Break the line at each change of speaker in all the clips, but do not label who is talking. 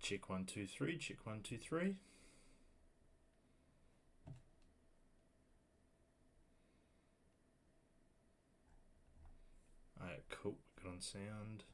Check 1 2 3. Check 1 2 3. Alright, cool. Good on sound.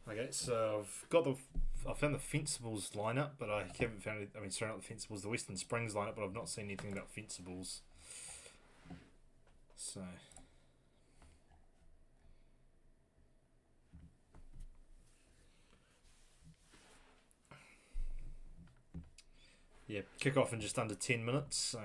Okay, so I found the Fencibles lineup, but I haven't found it. I mean, sorry, not the Fencibles, the Western Springs lineup, but I've not seen anything about Fencibles. So yeah, kick off in just under 10 minutes. So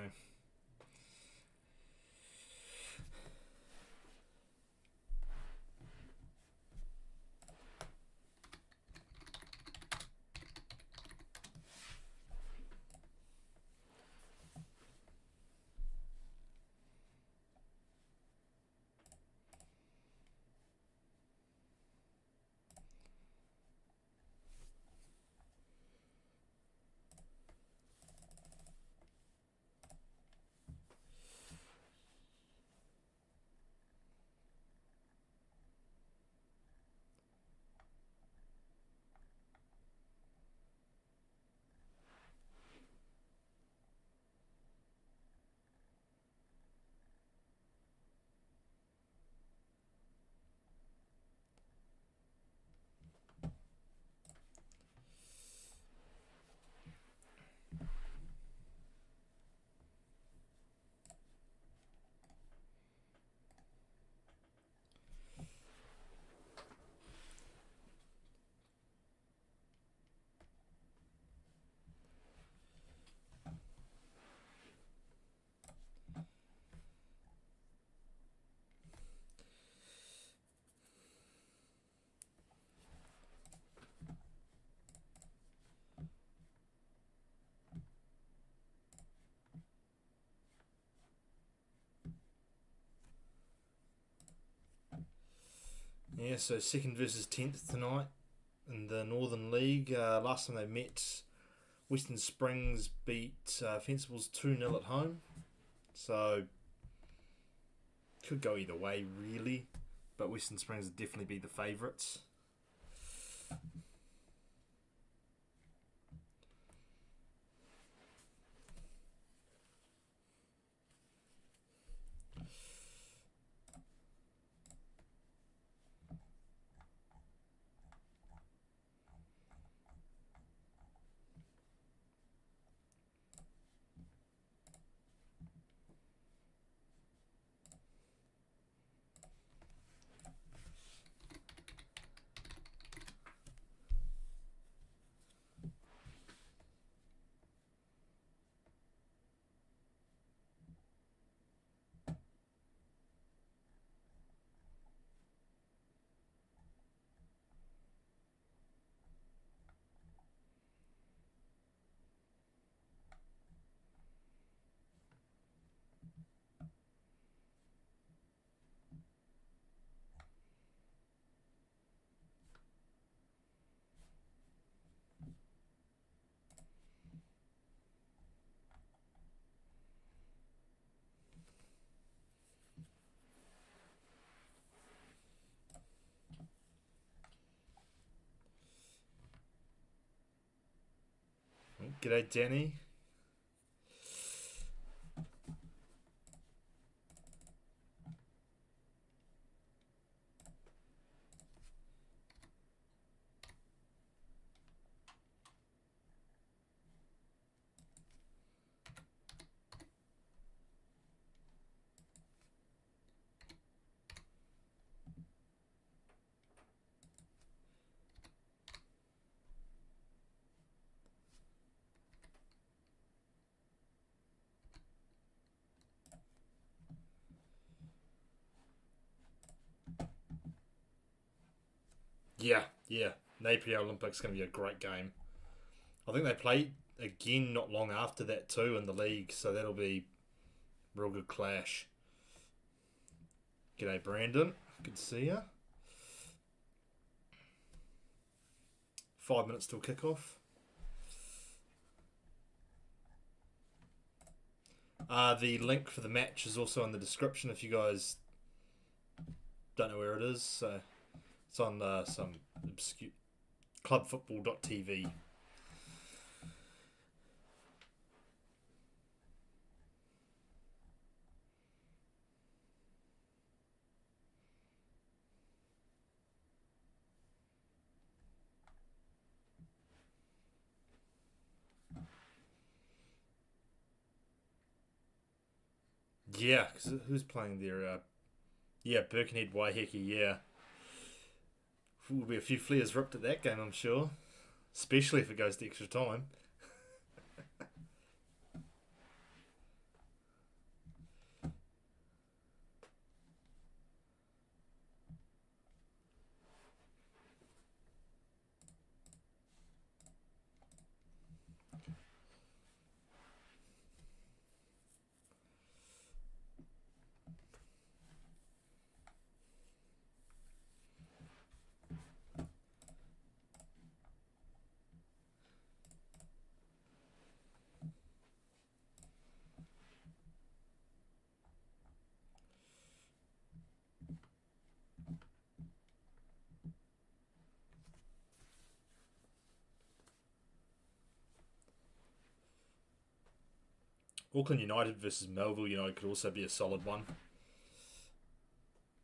so second versus 10th tonight in the Northern League. Last time they met, Western Springs beat Fencibles 2-0 at home. So, could go either way, really. But Western Springs would definitely be the favourites. G'day, Danny. Yeah. Napier Olympics going to be a great game. I think they play again not long after that too in the league, so that'll be a real good clash. G'day, Brandon. Good to see you. 5 minutes till kickoff. The link for the match is also in the description if you guys don't know where it is. So it's on some obscure clubfootball.tv. Yeah, because who's playing there? Yeah, Birkenhead, Waiheke, yeah. Will be a few flares ripped at that game, I'm sure. Especially if it goes to extra time. Auckland United versus Melville United could also be a solid one.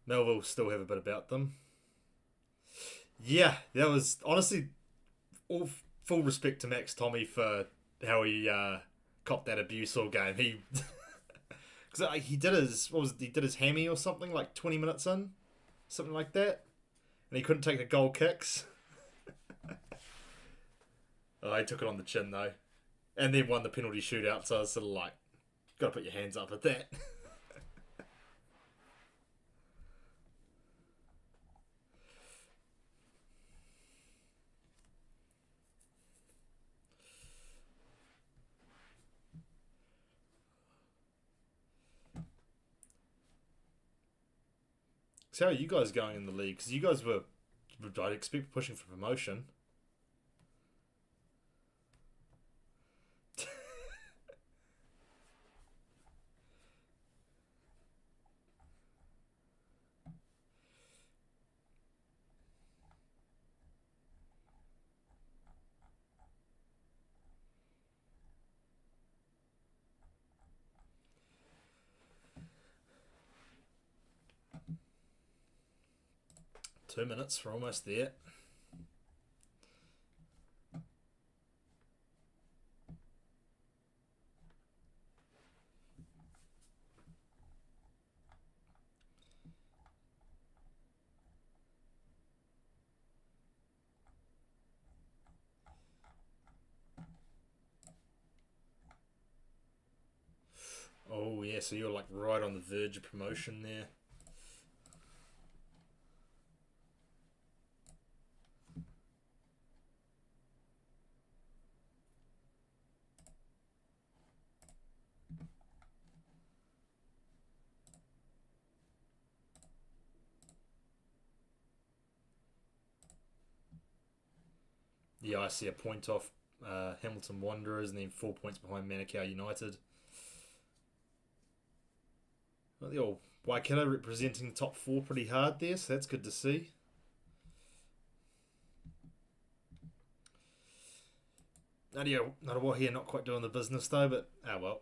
Melville still have a bit about them. Yeah, that was honestly all full respect to Max Tommy for how he copped that abuse all game. He because he did his he did his hammy or something like 20 minutes in, something like that, and he couldn't take the goal kicks. He took it on the chin though, and then won the penalty shootout. So I was sort of like, got to put your hands up at that. So how are you guys going in the league? Because you guys were I'd expect pushing for promotion. 2 minutes, we're almost there. Oh yeah, so you're like right on the verge of promotion there. Yeah, I see a point off Hamilton Wanderers and then 4 points behind Manukau United. Well, the old Waikato representing the top four pretty hard there, so that's good to see. Ngātawahi not quite doing the business though, but oh well.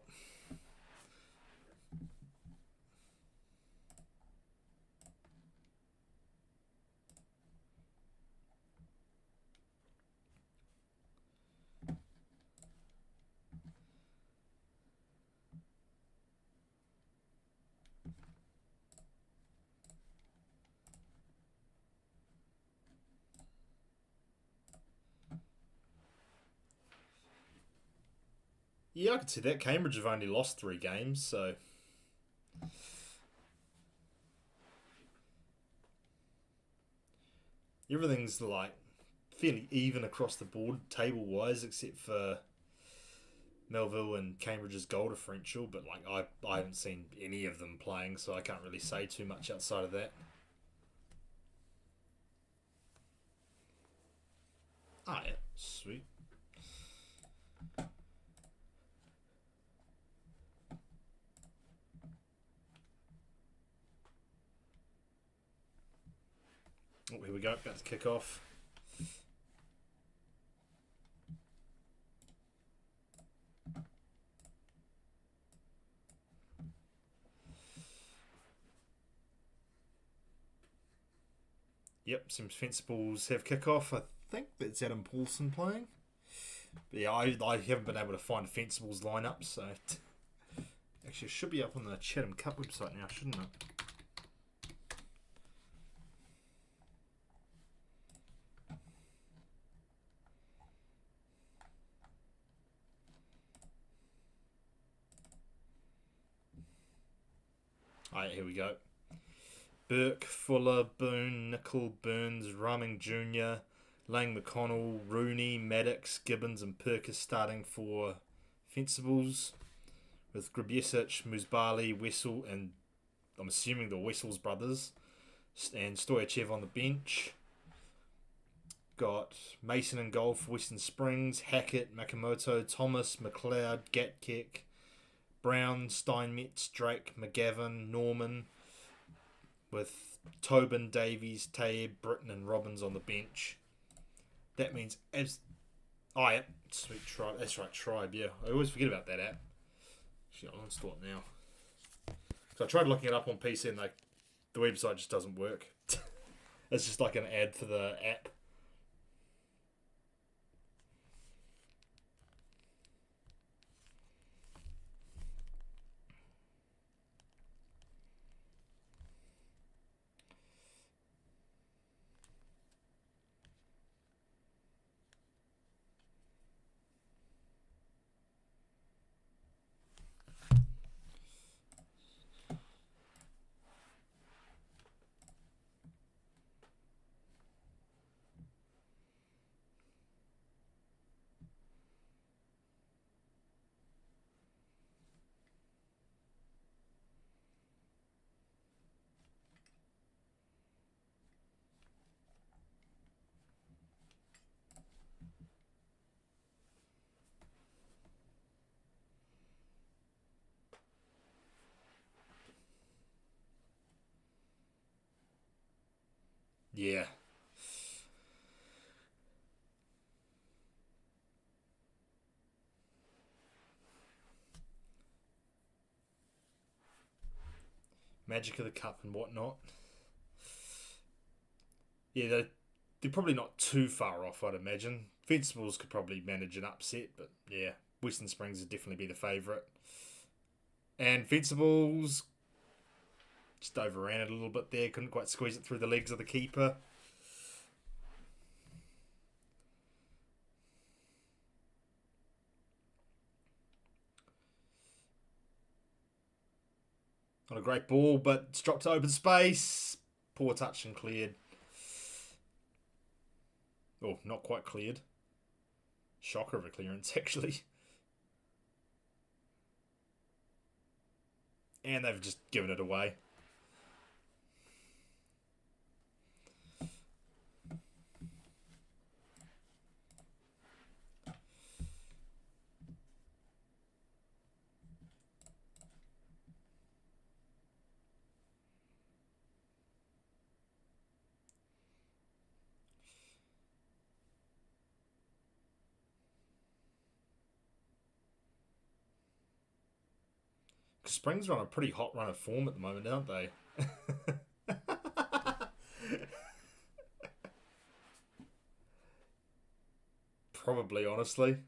Yeah, I could see that. Cambridge have only lost 3 games, so everything's like fairly even across the board table wise, except for Melville and Cambridge's goal differential. But like I haven't seen any of them playing, so I can't really say too much outside of that. Ah, yeah, sweet. Oh, here we go. About to kick off. Yep, some Fencibles have kick-off. I think that's Adam Paulson playing. But yeah, I haven't been able to find Fencibles lineup, so actually it should be up on the Chatham Cup website now, shouldn't it? Alright, here we go. Burke, Fuller, Boone, Nicol, Burns, Rumming Jr., Lang McConnell, Rooney, Maddox, Gibbons, and Perkis starting for Fencibles, with Grabjesic, Musbali, Wessel, and I'm assuming the Wessels brothers, and Stoyachev on the bench. Got Mason in goal for Western Springs, Hackett, Makamoto, Thomas, McLeod, Gatkek, Brown, Steinmetz, Drake, McGavin, Norman, with Tobin, Davies, Taeb, Britton, and Robbins on the bench. That means oh yeah, sweet tribe. That's right, tribe. Yeah, I always forget about that app. Shit, I'll install it now. So I tried looking it up on PC and the website just doesn't work. It's just like an ad for the app. Yeah. Magic of the Cup and whatnot. Yeah, they're probably not too far off, I'd imagine. Fencibles could probably manage an upset, but yeah, Western Springs would definitely be the favourite. And Fencibles just overran it a little bit there, couldn't quite squeeze it through the legs of the keeper. Not a great ball, but it's dropped to open space. Poor touch and cleared. Oh, not quite cleared. Shocker of a clearance, actually. And they've just given it away. Springs are on a pretty hot run of form at the moment, aren't they? Probably, honestly.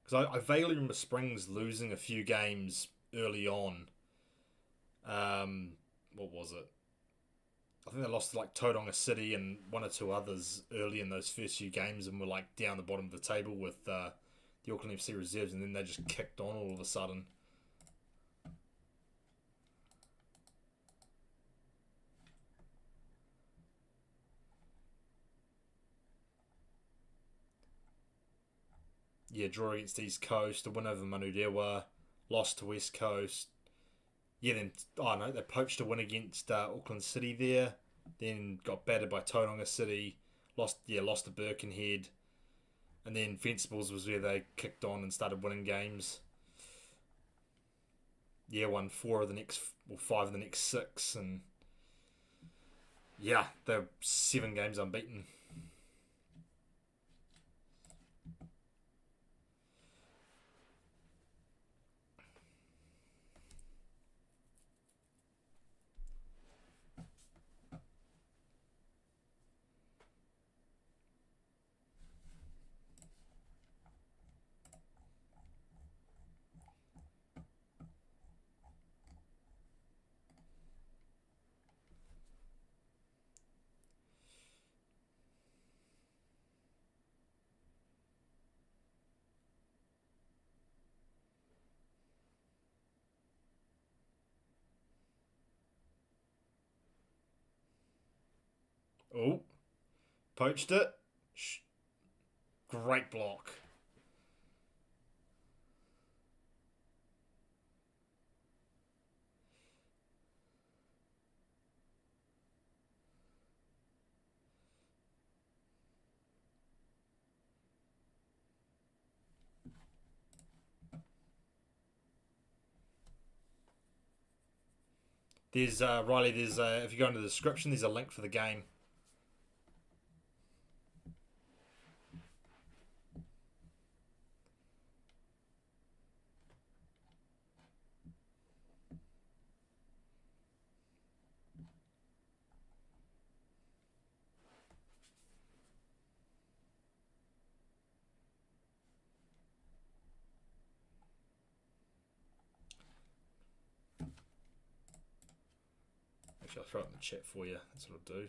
Because I vaguely remember Springs losing a few games early on. What was it? I think they lost to like Tauranga City and one or two others early in those first few games, and were like down the bottom of the table with the Auckland FC reserves, and then they just kicked on all of a sudden. Yeah, draw against East Coast, a win over Manurewa, lost to West Coast. Yeah, then oh no, they poached a win against Auckland City there. Then got battered by Tauranga City. Lost to Birkenhead, and then Fencibles was where they kicked on and started winning games. Yeah, won five of the next six, and yeah, they're 7 games unbeaten. Oh, poached it. Great block. There's Riley. There's if you go into the description, there's a link for the game. Actually, I'll throw it in the chat for you. That's what I'll do.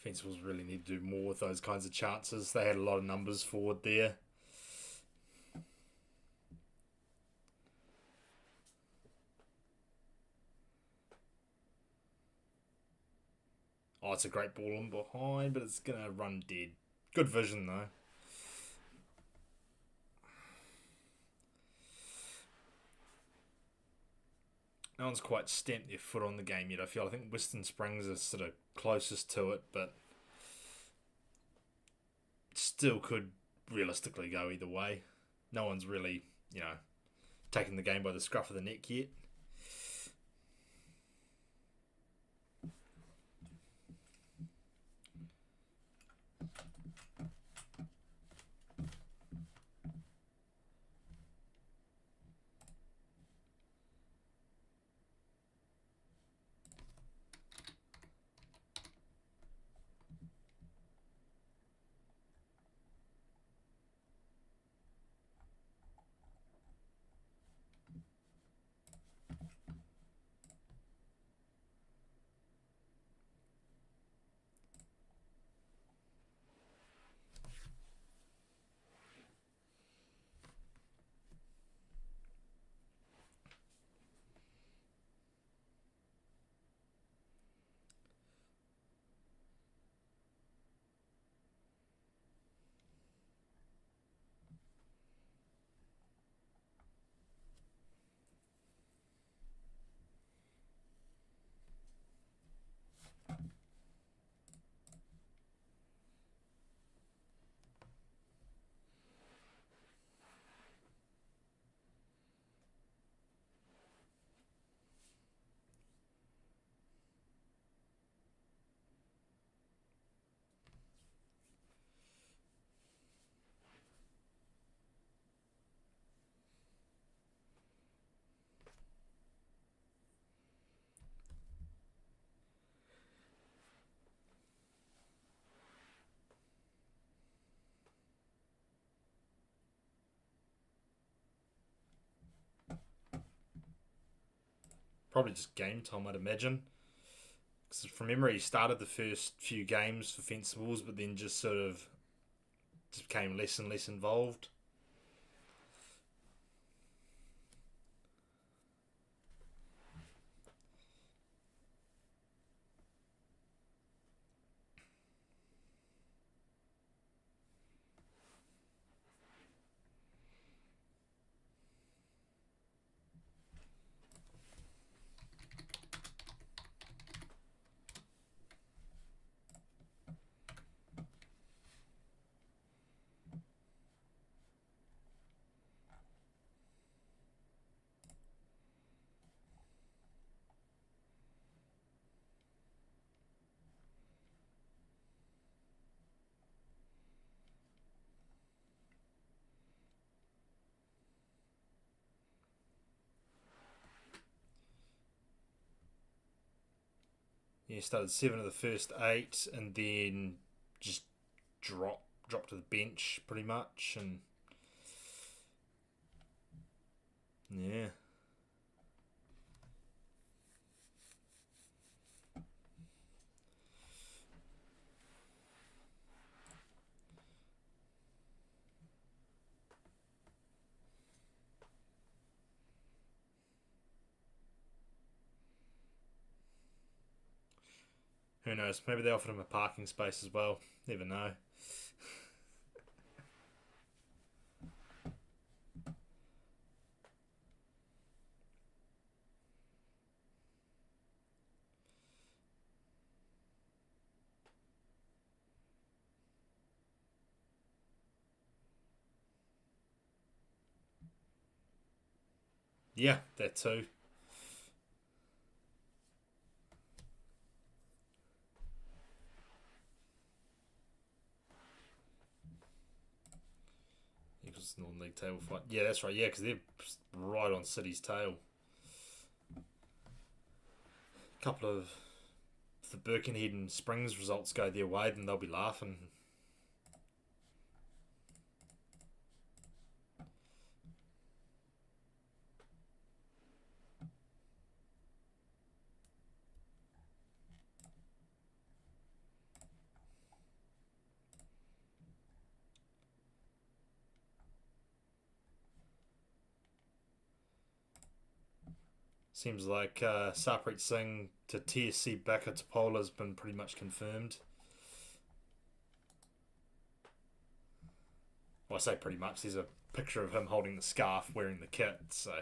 Fencibles really need to do more with those kinds of chances. They had a lot of numbers forward there. Oh, it's a great ball in behind, but it's going to run dead. Good vision, though. No one's quite stamped their foot on the game yet. I think Western Springs is sort of closest to it, but still could realistically go either way. No one's really, taking the game by the scruff of the neck yet. Probably just game time, I'd imagine. Because from memory, he started the first few games for Fencibles, but then just sort of just became less and less involved. Yeah, he started 7 of the first 8, and then just dropped to the bench pretty much, and yeah. Who knows? Maybe they offered him a parking space as well. Never know. Yeah, that too. Eagles Northern League table fight. Yeah, that's right. Yeah, because they're right on City's tail. A couple of if the Birkenhead and Springs results go their way, then they'll be laughing. Seems like Sarpreet Singh to TSC Baka Topola has been pretty much confirmed. Well, I say pretty much. There's a picture of him holding the scarf wearing the kit, so.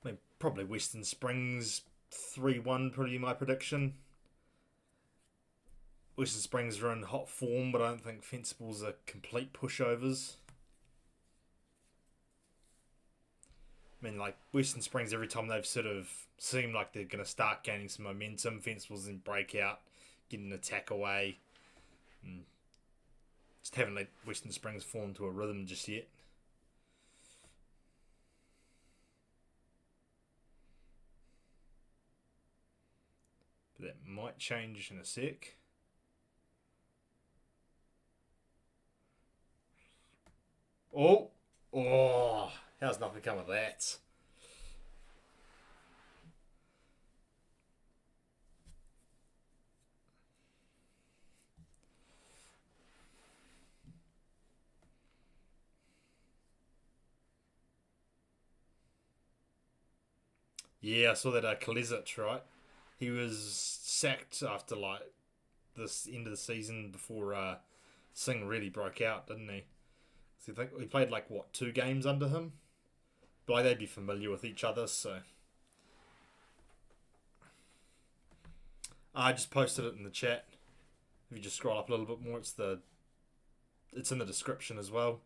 I mean, probably Western Springs 3-1, probably my prediction. Western Springs are in hot form, but I don't think Fencibles are complete pushovers. I mean, like, Western Springs, every time they've sort of seemed like they're going to start gaining some momentum, Fencibles then break out, get an attack away. And just haven't let Western Springs fall into a rhythm just yet. But that might change in a sec. Oh! Oh! How's nothing come of that? Yeah, I saw that Kalisic, right? He was sacked after like this end of the season before Singh really broke out, didn't he? So I think he played like what 2 games under him, but like they'd be familiar with each other. So I just posted it in the chat. If you just scroll up a little bit more, it's in the description as well.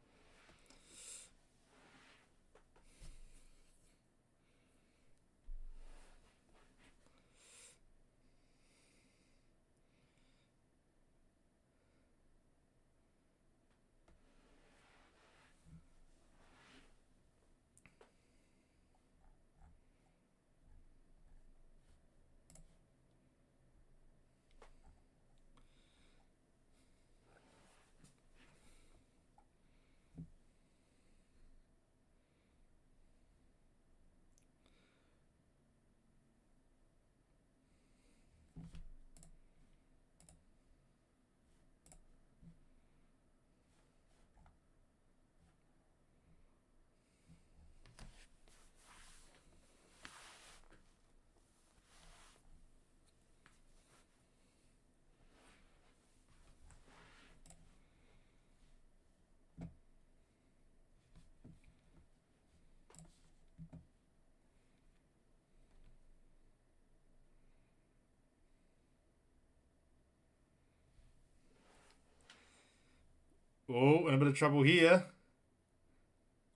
Oh, in a bit of trouble here.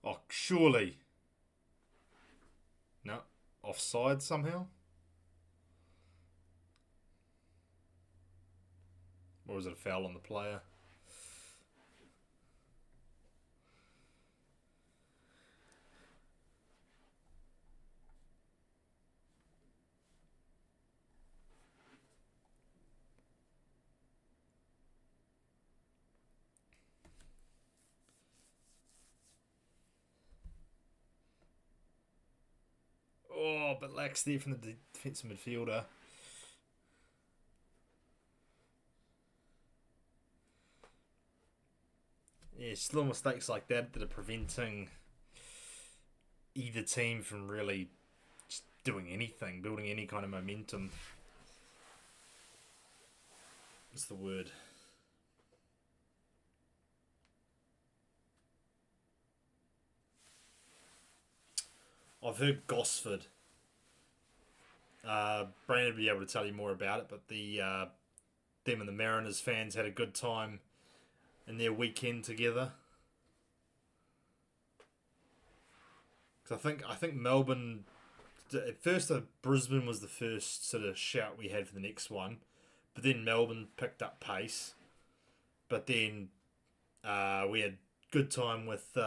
Oh, surely. No, offside somehow. Or is it a foul on the player? Oh, but lax there from the defensive midfielder. Yeah, it's little mistakes like that that are preventing either team from really just doing anything, building any kind of momentum. What's the word? I've heard Gosford. Brandon will be able to tell you more about it, but them and the Mariners fans had a good time in their weekend together. Because I think Melbourne at first, Brisbane was the first sort of shout we had for the next one, but then Melbourne picked up pace. But then we had good time with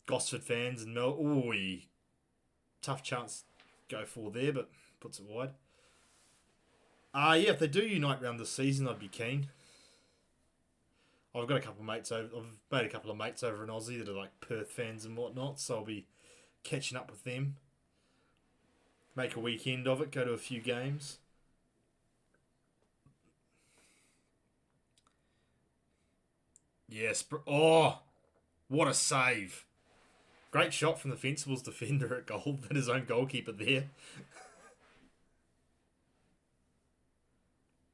Gosford fans and Mel. Ooh, tough chance to go for there, but puts it wide. Yeah, if they do unite round this season, I'd be keen. I've got a couple of mates over. I've made a couple of mates over in Aussie that are like Perth fans and whatnot, so I'll be catching up with them. Make a weekend of it. Go to a few games. Yes. Oh, what a save! Great shot from the Fencibles defender at goal, and his own goalkeeper there.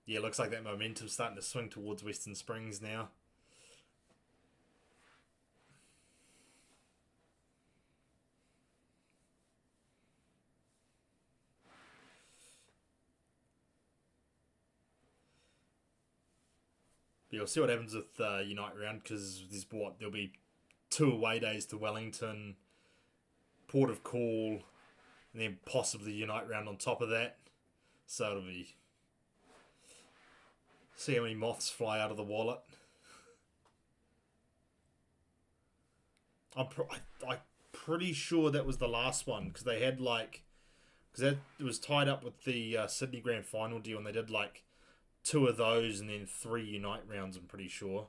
Yeah, looks like that momentum's starting to swing towards Western Springs now. But you'll see what happens with Unite round because there'll be 2 away days to Wellington, Port of Call, and then possibly Unite round on top of that. So it'll be see how many moths fly out of the wallet. I'm pretty sure that was the last one because they had because that it was tied up with the Sydney Grand Final deal and they did like 2 of those and then 3 Unite rounds. I'm pretty sure.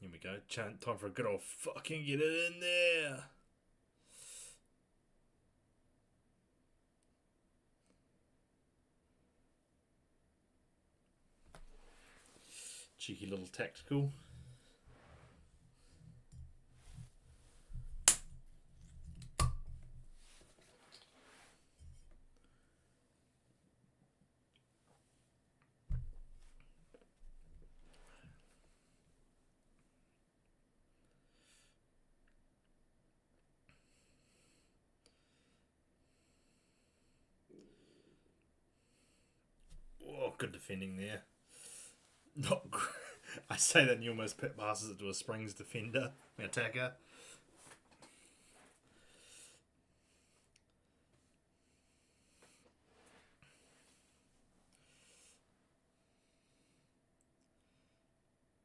Here we go. Time for a good old fucking get it in there. Cheeky little tactical. Oh, good defending there. Not. I say that and you almost pit passes it to a Springs defender, attacker.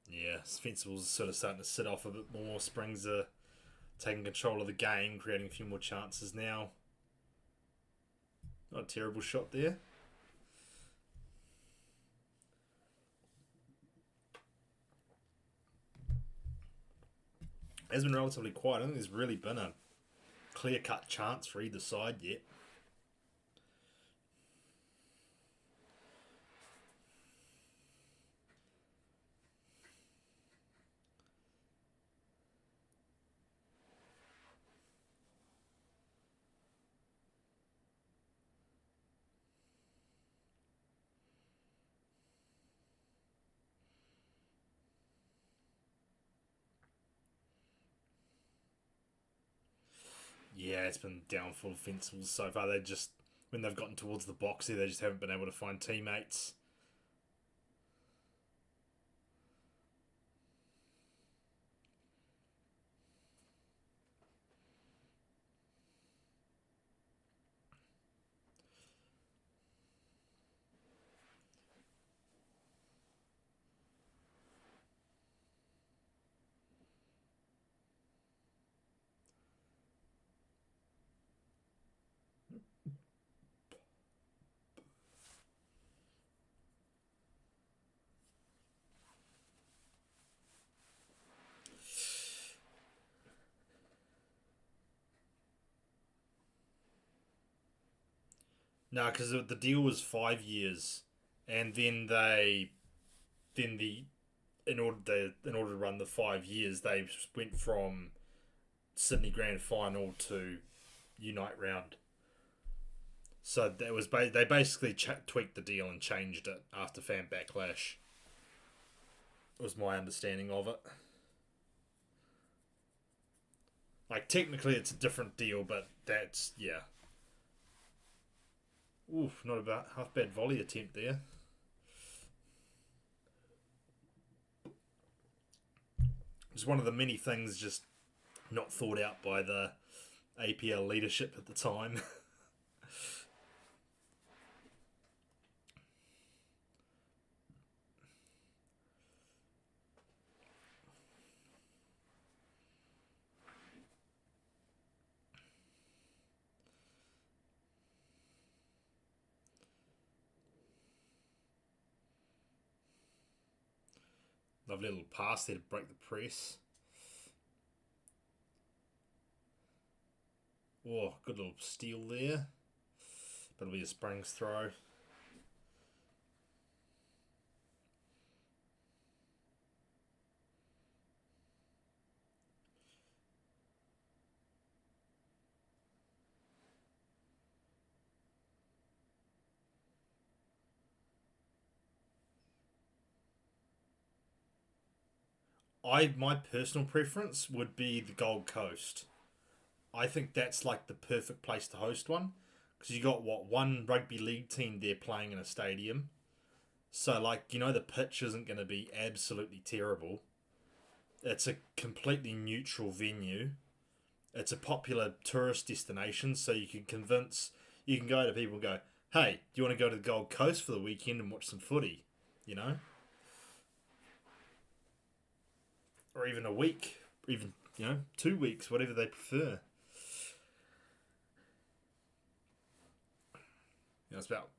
Yeah, Fencibles sort of starting to sit off a bit more. Springs are taking control of the game, creating a few more chances now. Not a terrible shot there. It has been relatively quiet. I don't think there's really been a clear-cut chance for either side yet. Yeah, it's been downfall of Fencibles so far. They just, when they've gotten towards the box here, they just haven't been able to find teammates. No, because the deal was 5 years, and then in order to run the 5 years, they went from Sydney Grand Final to Unite round. So that was they basically tweaked the deal and changed it after fan backlash. Was my understanding of it. Like technically, it's a different deal, but that's yeah. Oof, not a half bad volley attempt there. It's one of the many things just not thought out by the APL leadership at the time. Lovely little pass there to break the press. Oh, good little steal there. But it'll be a Springs throw. My personal preference would be the Gold Coast. I think that's like the perfect place to host one because you got one rugby league team there playing in a stadium. So like the pitch isn't going to be absolutely terrible. It's a completely neutral venue. It's a popular tourist destination, so you can go to people and go, "Hey, do you want to go to the Gold Coast for the weekend and watch some footy?" You know, or even a week, or even 2 weeks, whatever they prefer. It's about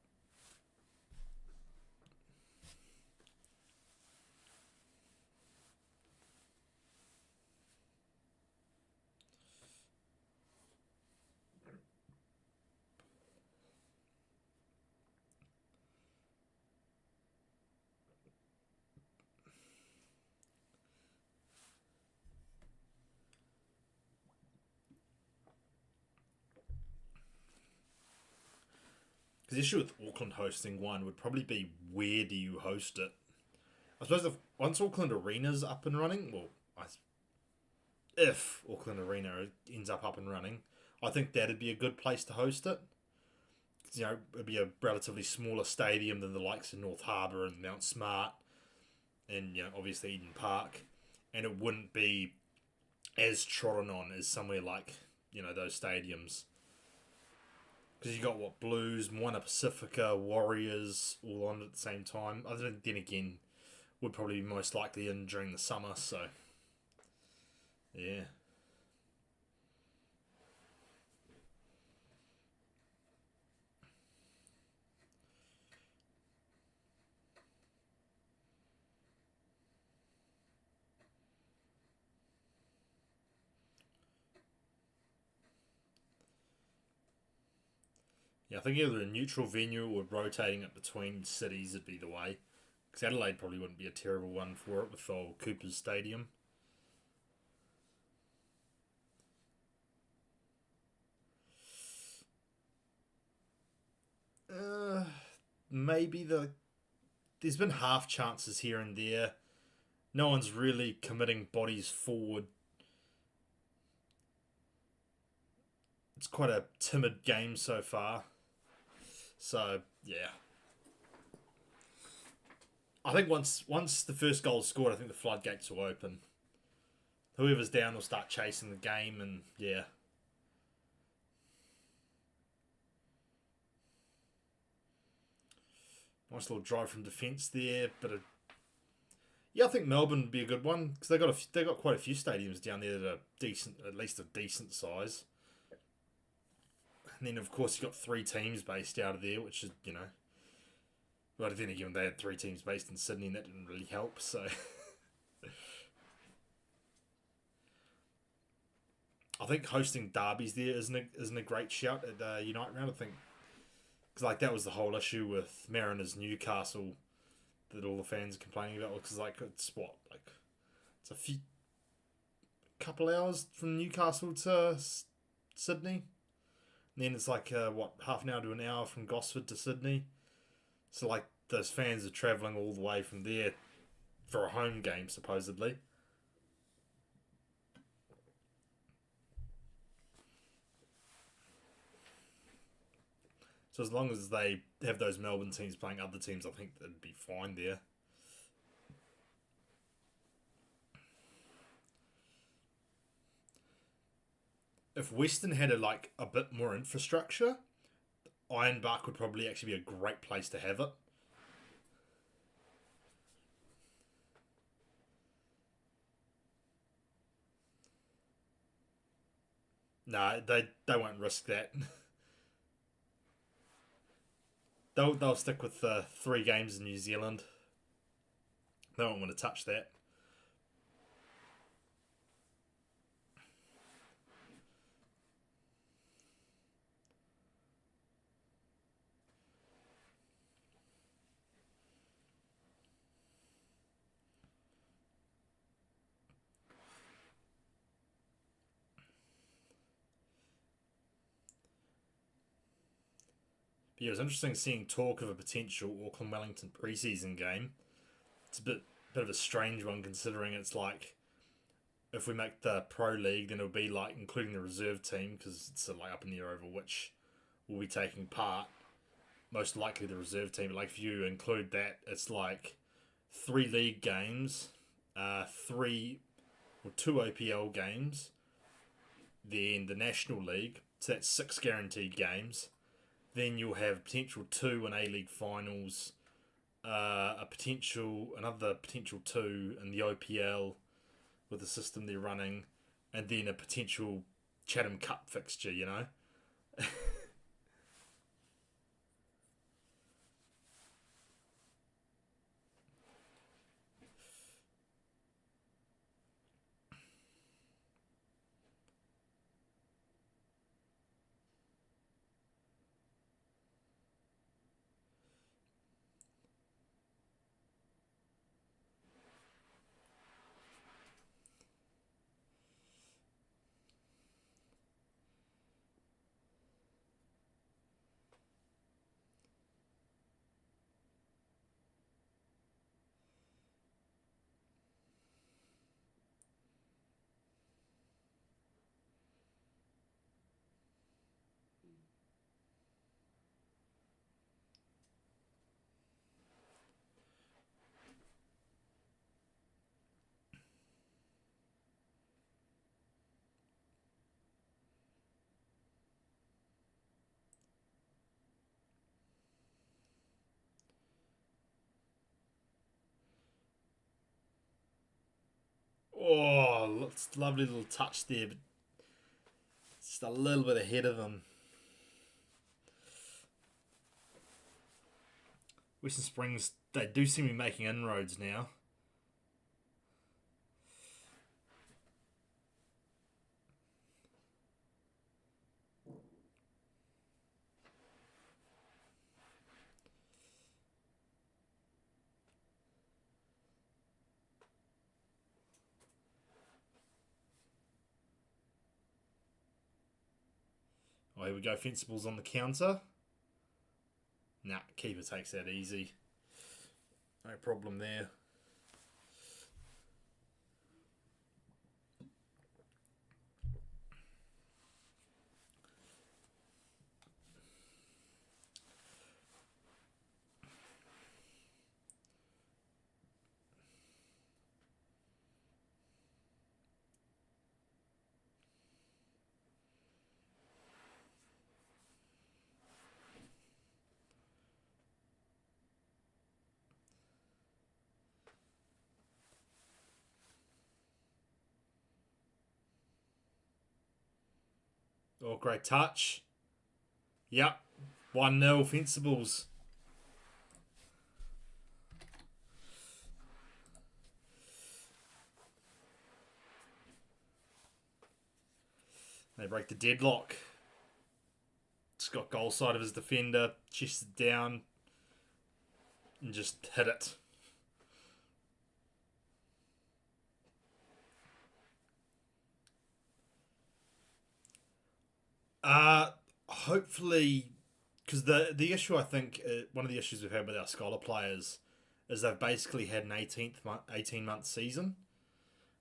the issue with Auckland hosting one would probably be where do you host it? I suppose if once Auckland Arena's up and running, well, if Auckland Arena ends up and running, I think that'd be a good place to host it. You know, it'd be a relatively smaller stadium than the likes of North Harbour and Mount Smart, and obviously Eden Park, and it wouldn't be as trodden on as somewhere like those stadiums. Because you got what Blues, Moana Pacifica, Warriors all on at the same time. Other then again, would probably be most likely in during the summer. So yeah. Yeah, I think either a neutral venue or rotating it between cities would be the way. Because Adelaide probably wouldn't be a terrible one for it with old Cooper's Stadium. Uh, maybe there's been half chances here and there. No one's really committing bodies forward. It's quite a timid game so far. So yeah, I think once the first goal is scored, I think the floodgates will open. Whoever's down will start chasing the game, and yeah. Nice little drive from defence there, but yeah, I think Melbourne would be a good one because they got quite a few stadiums down there that are decent, at least a decent size. And then of course you've got three teams based out of there, which is But then again, they had three teams based in Sydney, and that didn't really help. So I think hosting derbies there isn't a great shout at the Unite round. I think because that was the whole issue with Mariners Newcastle that all the fans are complaining about. Because it's a few couple hours from Newcastle to Sydney, and then it's half an hour to an hour from Gosford to Sydney. So those fans are travelling all the way from there for a home game supposedly. So as long as they have those Melbourne teams playing other teams, I think they'd be fine there. If Western had a bit more infrastructure, Ironbark would probably actually be a great place to have it. No, they won't risk that. They'll stick with 3 games in New Zealand. They won't want to touch that. But yeah, it was interesting seeing talk of a potential Auckland Wellington preseason game. It's a bit of a strange one considering it's if we make the pro league, then it'll be including the reserve team because it's up in the air over which will be taking part. Most likely the reserve team. But if you include that, it's 3 league games, three or 2 OPL games, then the National League. So that's 6 guaranteed games. Then you'll have potential 2 in A League finals, another potential 2 in the OPL with the system they're running, and then a potential Chatham Cup fixture. lovely little touch there, but just a little bit ahead of him. Western Springs, they do seem to be making inroads now. Oh, here we go. Fencibles on the counter. Nah, keeper takes that easy. No problem there. Oh, great touch. Yep. 1-0 Fencibles. They break the deadlock. Scott goal side of his defender, chests it down, and just hit it. Hopefully, because the issue I think one of the issues we've had with our scholar players is they've basically had an 18-month season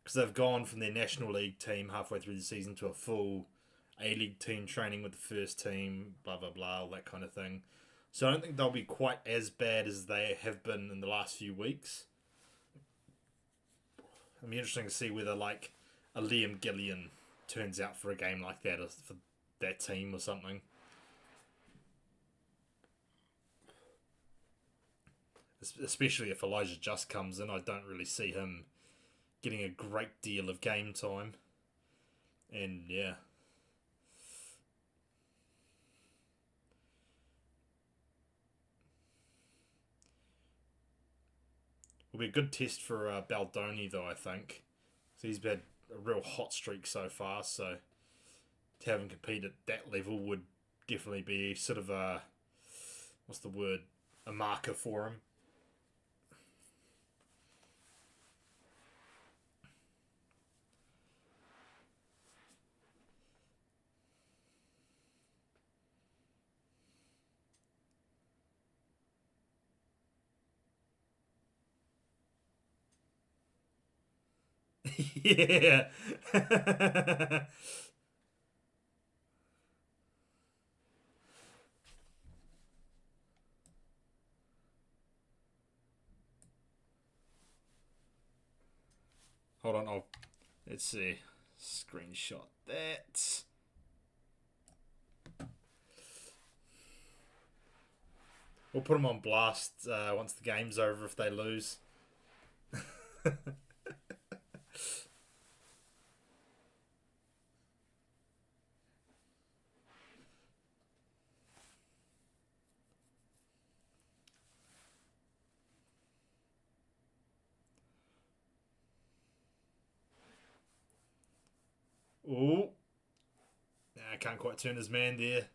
because they've gone from their national league team halfway through the season to a full A League team training with the first team, blah blah blah, all that kind of thing. So I don't think they'll be quite as bad as they have been in the last few weeks. It'll be interesting to see whether like a Liam Gillian turns out for a game like that or for that team or something. Especially if Elijah Just comes in, I don't really see him getting a great deal of game time. And yeah. Will be a good test for Baldoni, though, I think. So he's had a real hot streak so far, so to have him compete at that level would definitely be sort of a, what's the word, a marker for him. Yeah. Hold on, let's see. Screenshot that. We'll put them on blast once the game's over if they lose. Ooh. Nah, can't quite turn his man there.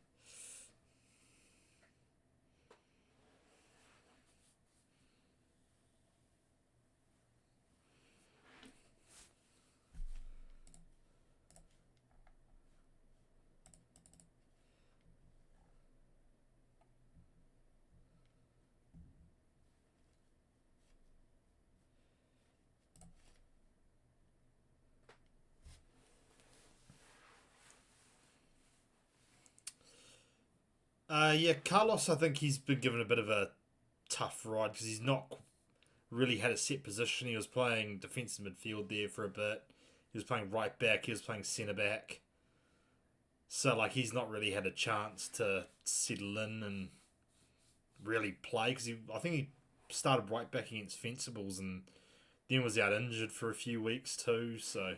Yeah, Carlos, I think he's been given a bit of a tough ride because he's not really had a set position. He was playing defensive midfield there for a bit. He was playing right back. He was playing centre back. So like he's not really had a chance to settle in and really play because I think he started right back against Fencibles and then was out injured for a few weeks too. So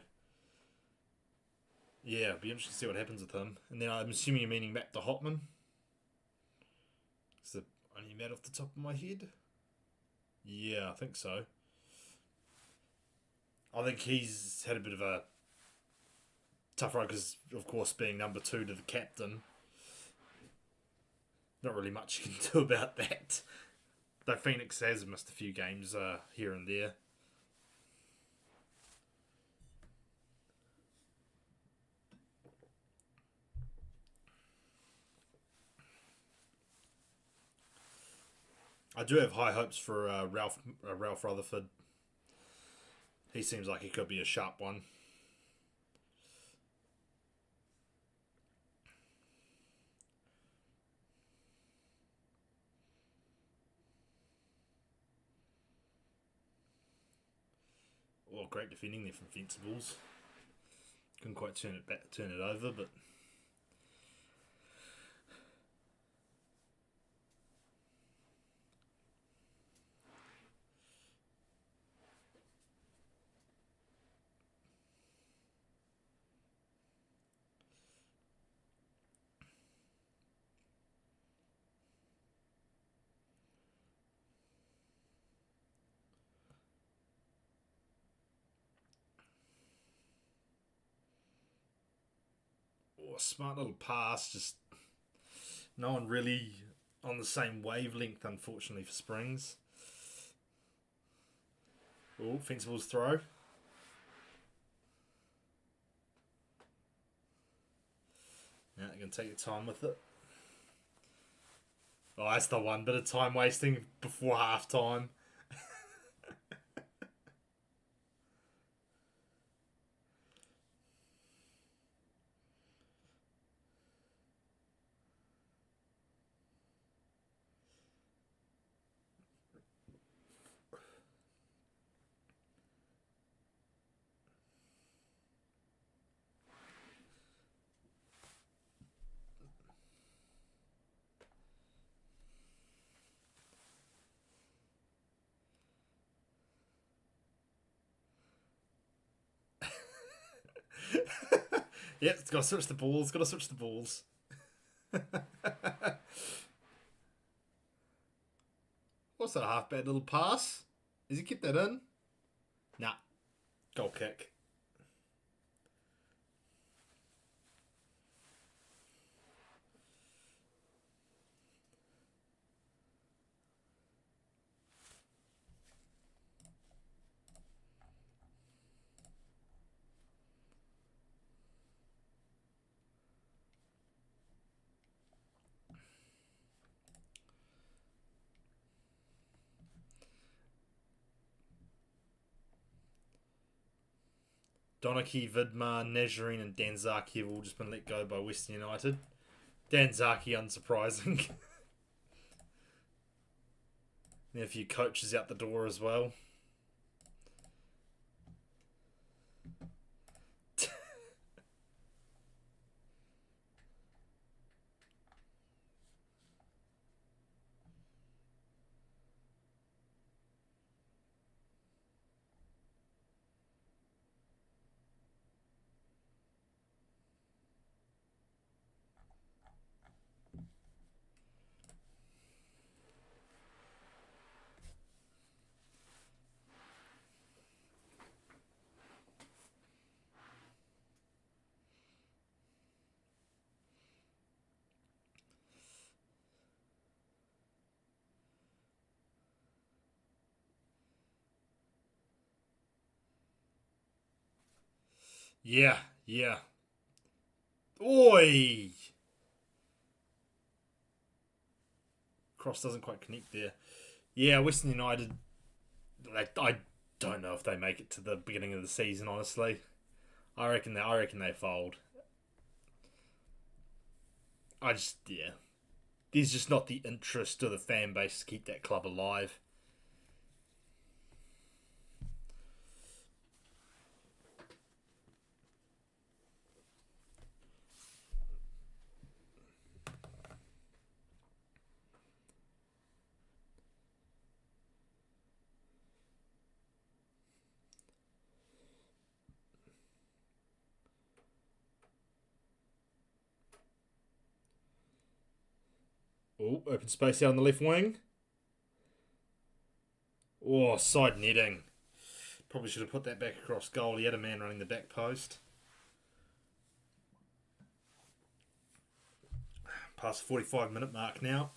Yeah, it'll be interesting to see what happens with him. And then I'm assuming you're meaning Matt the Hotman. Is the only Matt off the top of my head? Yeah, I think so. I think he's had a bit of a tough run because, of course, being number two to the captain, not really much you can do about that. Though Phoenix has missed a few games here and there. I do have high hopes for Ralph Rutherford. He seems like he could be a sharp one. Oh, great defending there from Fencibles. Couldn't quite turn it over, but a smart little pass. Just no one really on the same wavelength, unfortunately, for Springs. Oh, Fencibles throw. Now you can take your time with it. Oh, that's the one bit of time wasting before half time. Yep, it's got to switch the balls. Got to switch the balls. What's that half bad little pass? Has he kept that in? Nah. Goal kick. Donachie, Vidmar, Nazarene, and Danzaki have all just been let go by Western United. Danzaki, unsurprising. And a few coaches out the door as well. Yeah, yeah. Oi! Cross doesn't quite connect there. Yeah, Western United. I don't know if they make it to the beginning of the season. Honestly, I reckon they fold. I just yeah. There's just not the interest of the fan base to keep that club alive. Oh, open space out on the left wing. Oh, side netting. Probably should have put that back across goal. He had a man running the back post. Past the 45-minute mark now.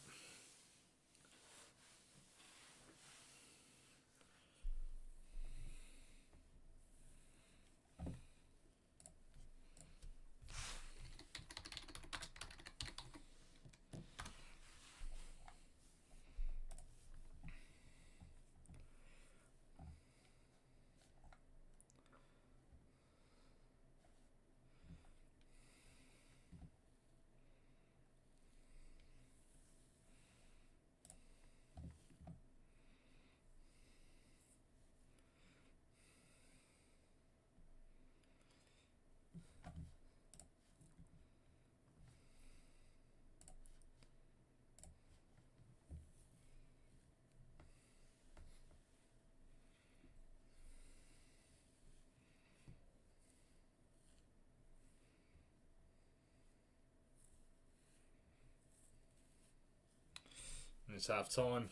And it's half time.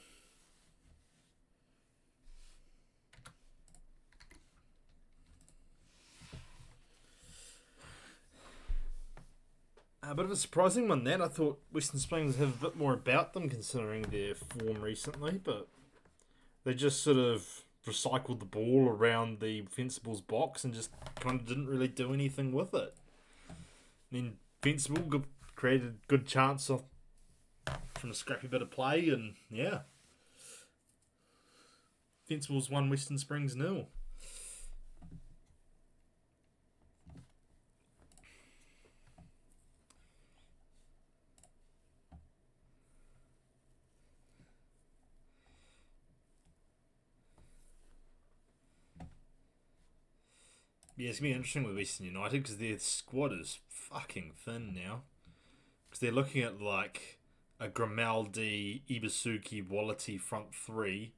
A bit of a surprising one, that. I thought Western Springs have a bit more about them considering their form recently, but they just sort of recycled the ball around the Fencibles box and just kind of didn't really do anything with it. And then Fencible created a good chance off from a scrappy bit of play, and yeah. Fencibles won, Western Springs 0. Yeah, it's going to be interesting with Western United because their squad is fucking thin now. Because they're looking at like a Grimaldi, Ibasuki, Wallity front three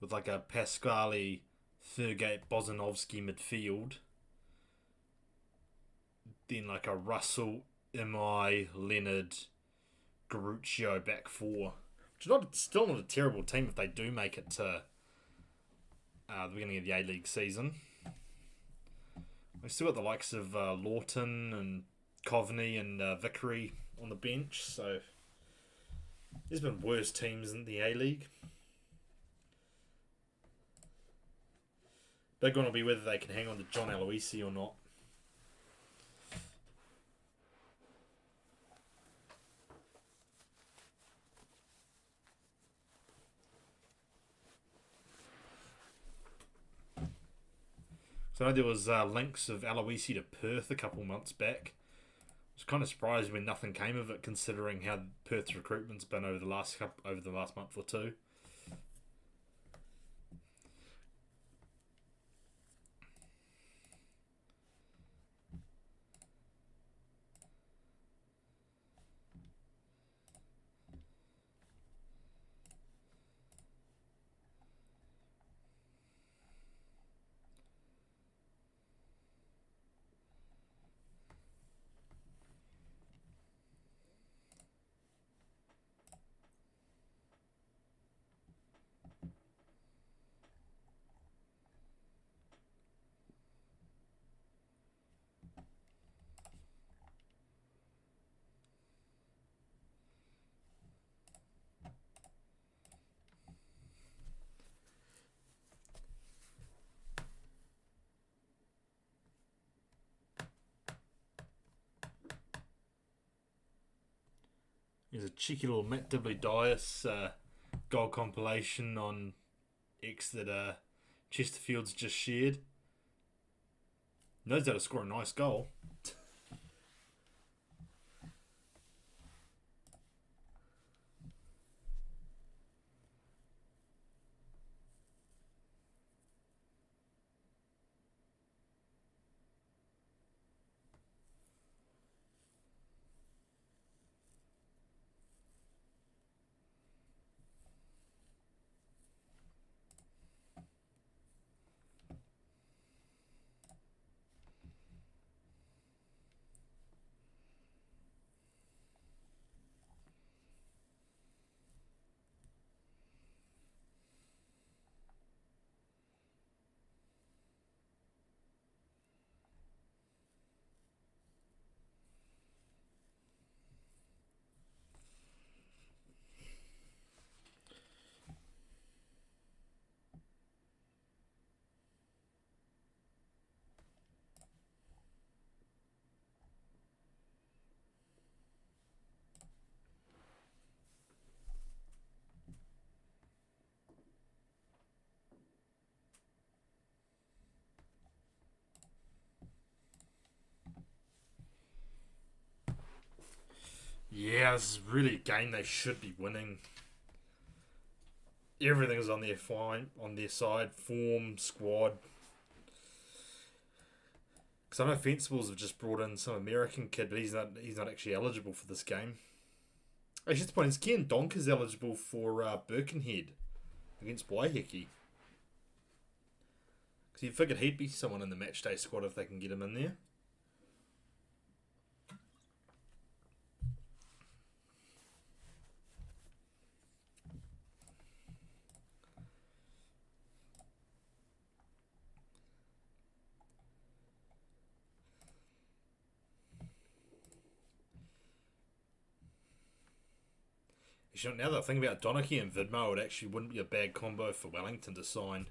with like a Pasquale, Thurgate, Bozanovsky midfield. Then like a Russell, Imai, Leonard, Garuccio back four. Which is still not a terrible team if they do make it to the beginning of the A-League season. We've still got the likes of Lawton and Coveney and Vickery on the bench, so there's been worse teams in the A-League. Big one will be whether they can hang on to John Aloisi or not. So I know there was links of Aloisi to Perth a couple months back. I was kind of surprised when nothing came of it, considering how Perth's recruitment's been over the last month or two. There's a cheeky little Matt Dibley-Dias goal compilation on X that Chesterfield's just shared. Knows how to score a nice goal. Yeah, this is really a game they should be winning. Everything is on their fine, on their side. Form, squad. Because I know Fencibles have just brought in some American kid, but he's not actually eligible for this game. Actually, at the point is Ken Donk is eligible for Birkenhead against Waiheke. Because you figured he'd be someone in the matchday squad if they can get him in there. Now that I think about Donachie and Vidmar, it actually wouldn't be a bad combo for Wellington to sign.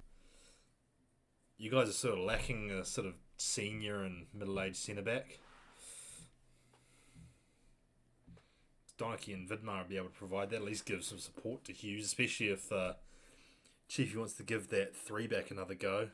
You guys are sort of lacking a sort of senior and middle-aged centre-back. Donachie and Vidmar will be able to provide that, at least give some support to Hughes, especially if Chiefy wants to give that three-back another go.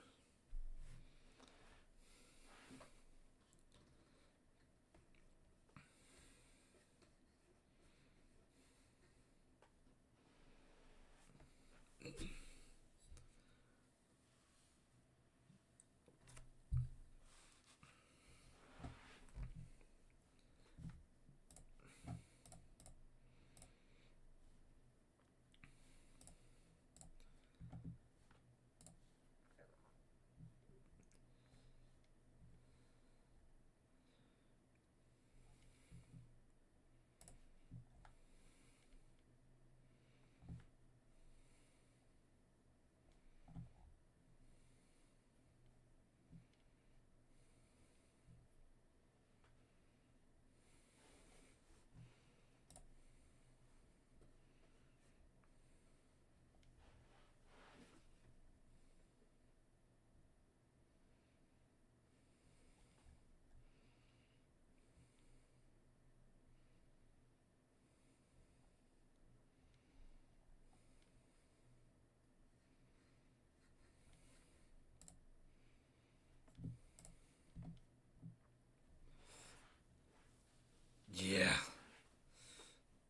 Yeah.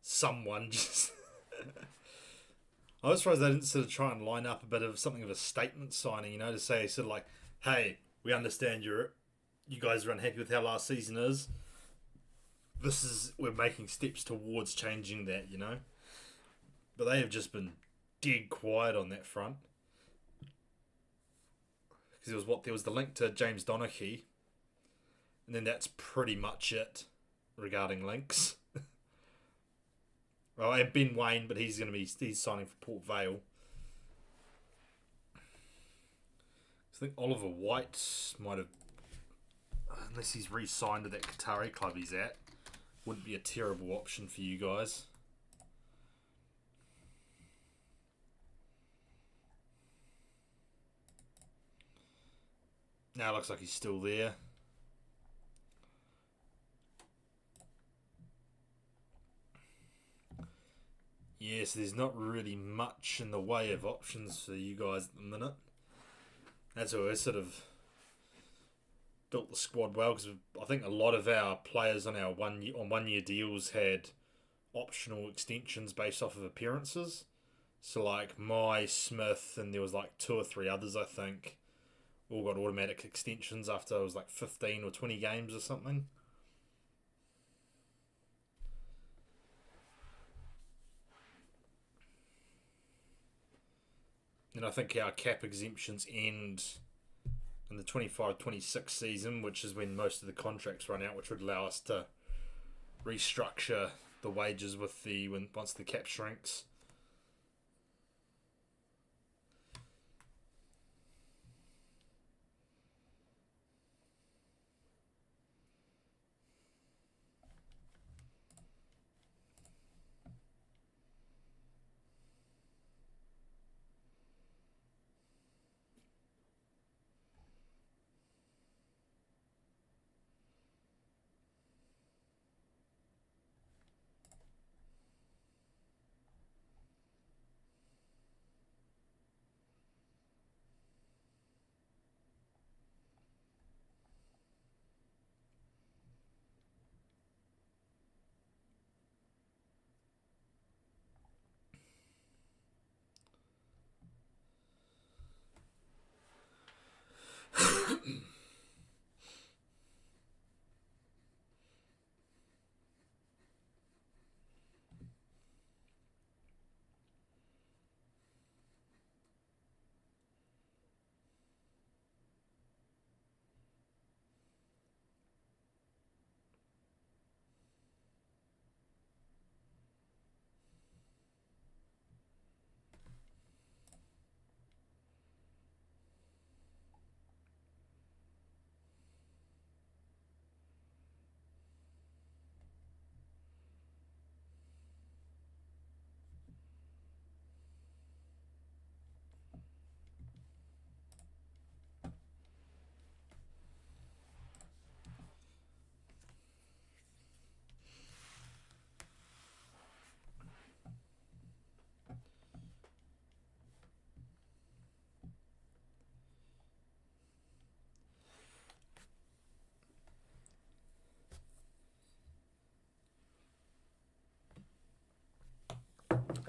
Someone just... I was surprised they didn't sort of try and line up a bit of something of a statement signing, to say sort of like, hey, we understand you guys are unhappy with how last season is. We're making steps towards changing that. But they have just been dead quiet on that front. Because there was the link to James Donachie, and then that's pretty much it regarding links. Well, and Ben Wayne, but he's signing for Port Vale. I think Oliver White might have, unless he's re-signed to that Qatari club he's at, wouldn't be a terrible option for you guys. Now it looks like he's still there. Yes, there's not really much in the way of options for you guys at the minute. That's why we're sort of built the squad well, because I think a lot of our players on our one year deals had optional extensions based off of appearances. So like Smith, and there was like two or three others I think, all got automatic extensions after it was like 15 or 20 games or something. And I think our cap exemptions end in the 25-26 season, which is when most of the contracts run out, which would allow us to restructure the wages once the cap shrinks.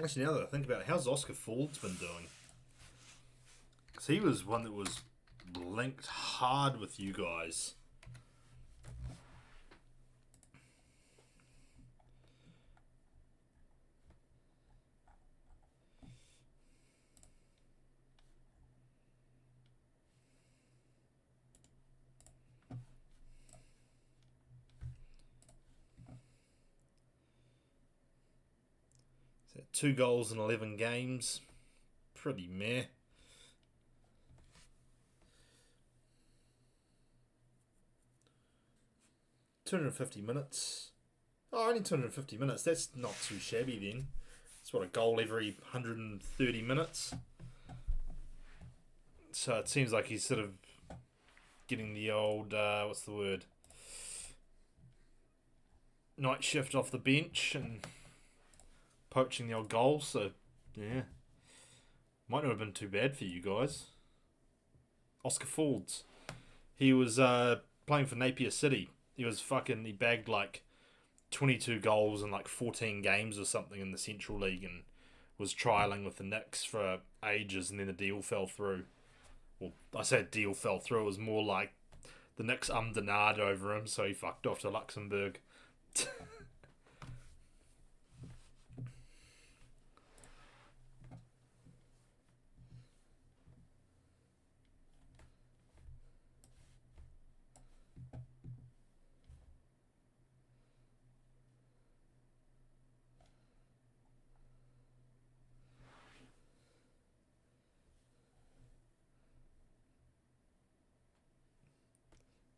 Actually, now that I think about it, how's Oscar Ford's been doing? Because he was one that was linked hard with you guys. So 2 goals in 11 games. Pretty meh. 250 minutes. Oh, only 250 minutes. That's not too shabby then. It's what, a goal every 130 minutes. So it seems like he's sort of getting the old, what's the word? Night shift off the bench and poaching the old goals. So, yeah. Might not have been too bad for you guys. Oscar Folds. He was playing for Napier City. He bagged like 22 goals in like 14 games or something in the Central League and was trialling with the Knicks for ages, and then the deal fell through. Well, I say deal fell through. It was more like the Knicks denied over him, so he fucked off to Luxembourg.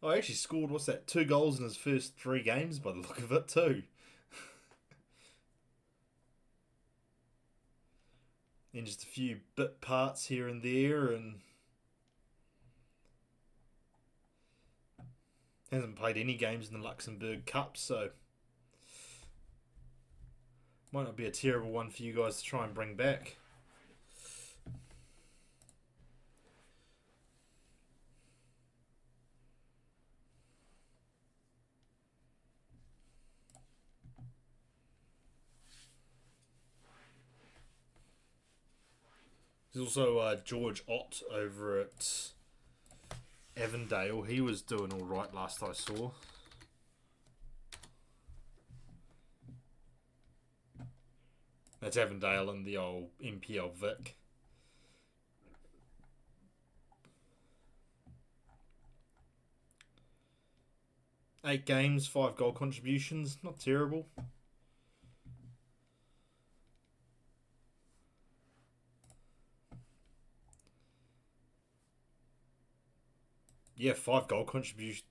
Oh, he actually scored, what's that, 2 goals in his first 3 games by the look of it, too. And just a few bit parts here and there, and hasn't played any games in the Luxembourg Cup, so might not be a terrible one for you guys to try and bring back. There's also George Ott over at Avondale. He was doing all right last I saw. That's Avondale and the old MPL Vic. Eight games, 5 goal contributions. Not terrible. Yeah, 5 goal contributions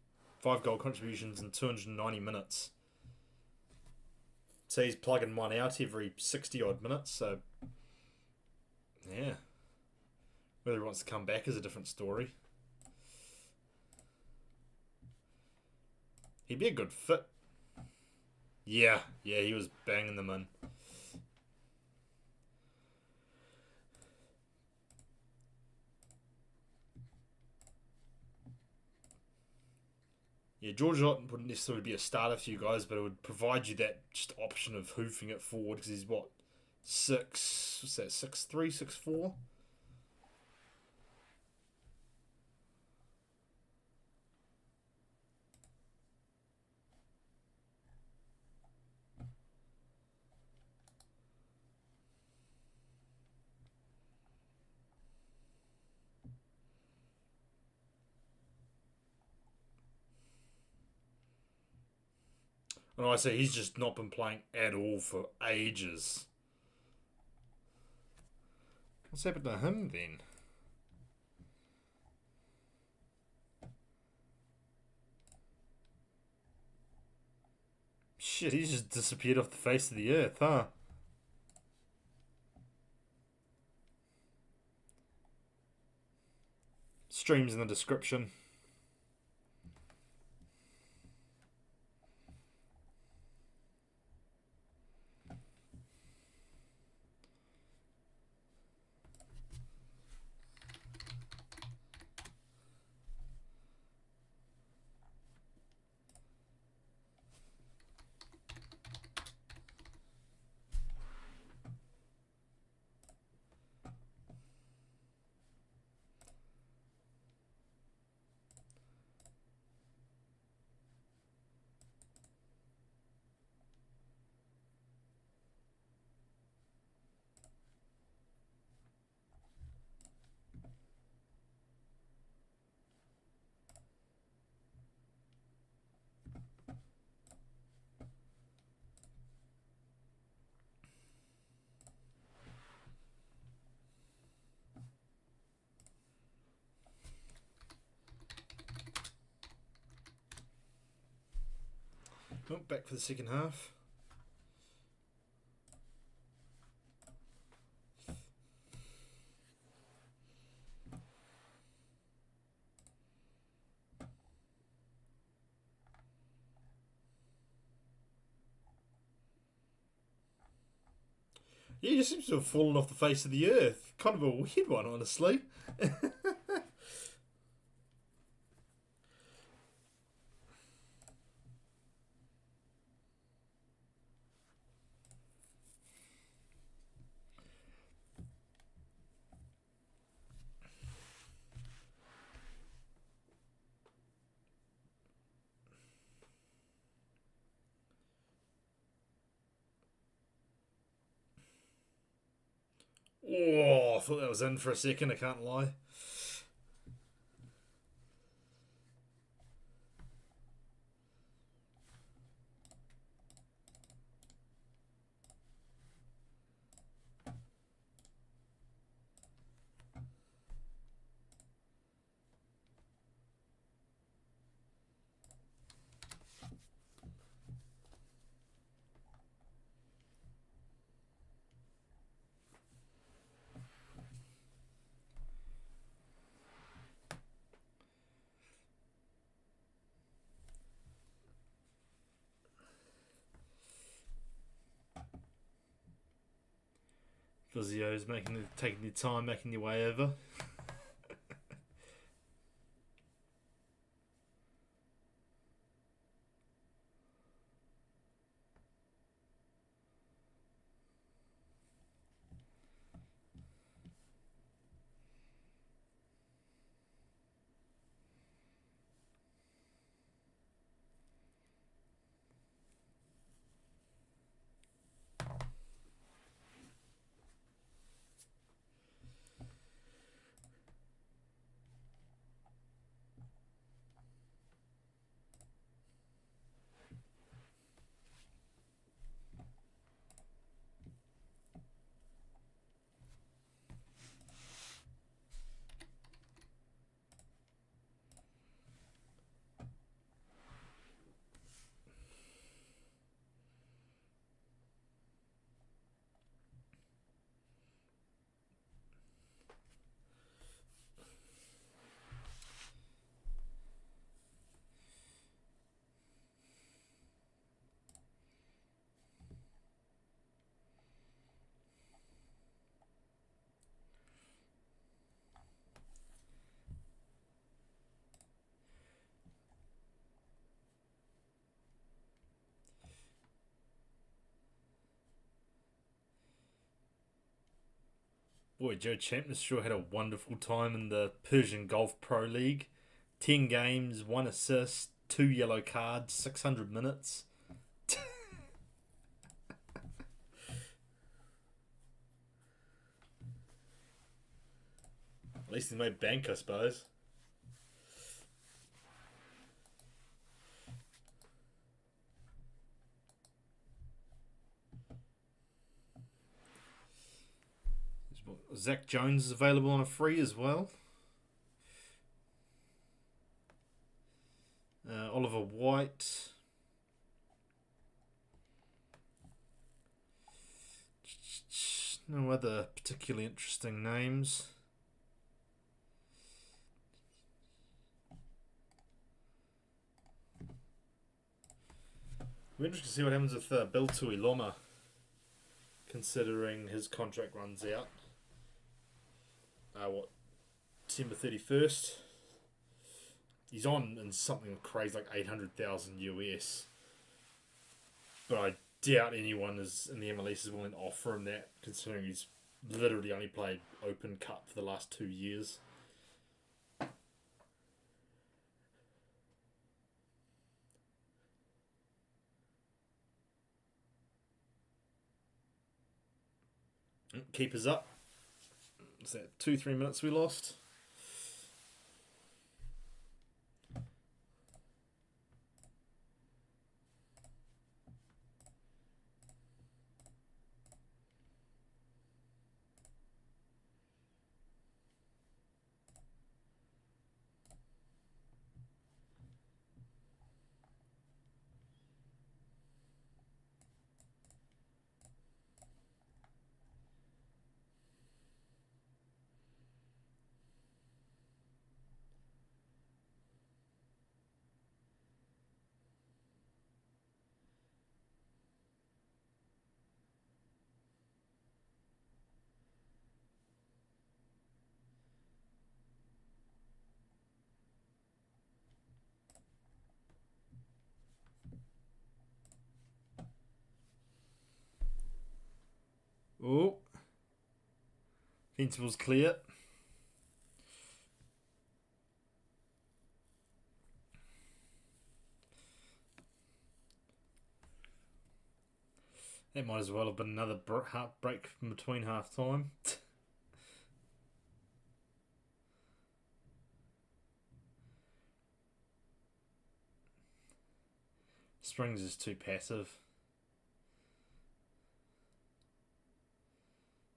in 290 minutes. So he's plugging one out every 60 odd minutes. So yeah, whether he wants to come back is a different story. He'd be a good fit. Yeah, he was banging them in. Yeah, George Otten wouldn't necessarily be a starter for you guys, but it would provide you that just option of hoofing it forward because he's what, 6'3", 6'4"? And I say he's just not been playing at all for ages. What's happened to him then? Shit, he's just disappeared off the face of the earth, huh? Streams in the description. Oh, back for the second half. Yeah, he just seems to have fallen off the face of the earth. Kind of a weird one, honestly. Oh, I thought that was in for a second, I can't lie. Physio's taking your time, making your way over. Boy, Joe Champness sure had a wonderful time in the Persian Golf Pro League. 10 games, 1 assist, 2 yellow cards, 600 minutes. At least he made bank, I suppose. Zach Jones is available on a free as well. Oliver White. No other particularly interesting names. We're interested to see what happens with Bill Tuiloma, considering his contract runs out. December 31st? He's on in something crazy like 800,000 US. But I doubt anyone is in the MLS is willing to offer him that, considering he's literally only played Open Cup for the last 2 years. Keepers up. Is that 2-3 minutes we lost? Oh. Fencibles clear. That might as well have been another break from between half time. Springs is too passive.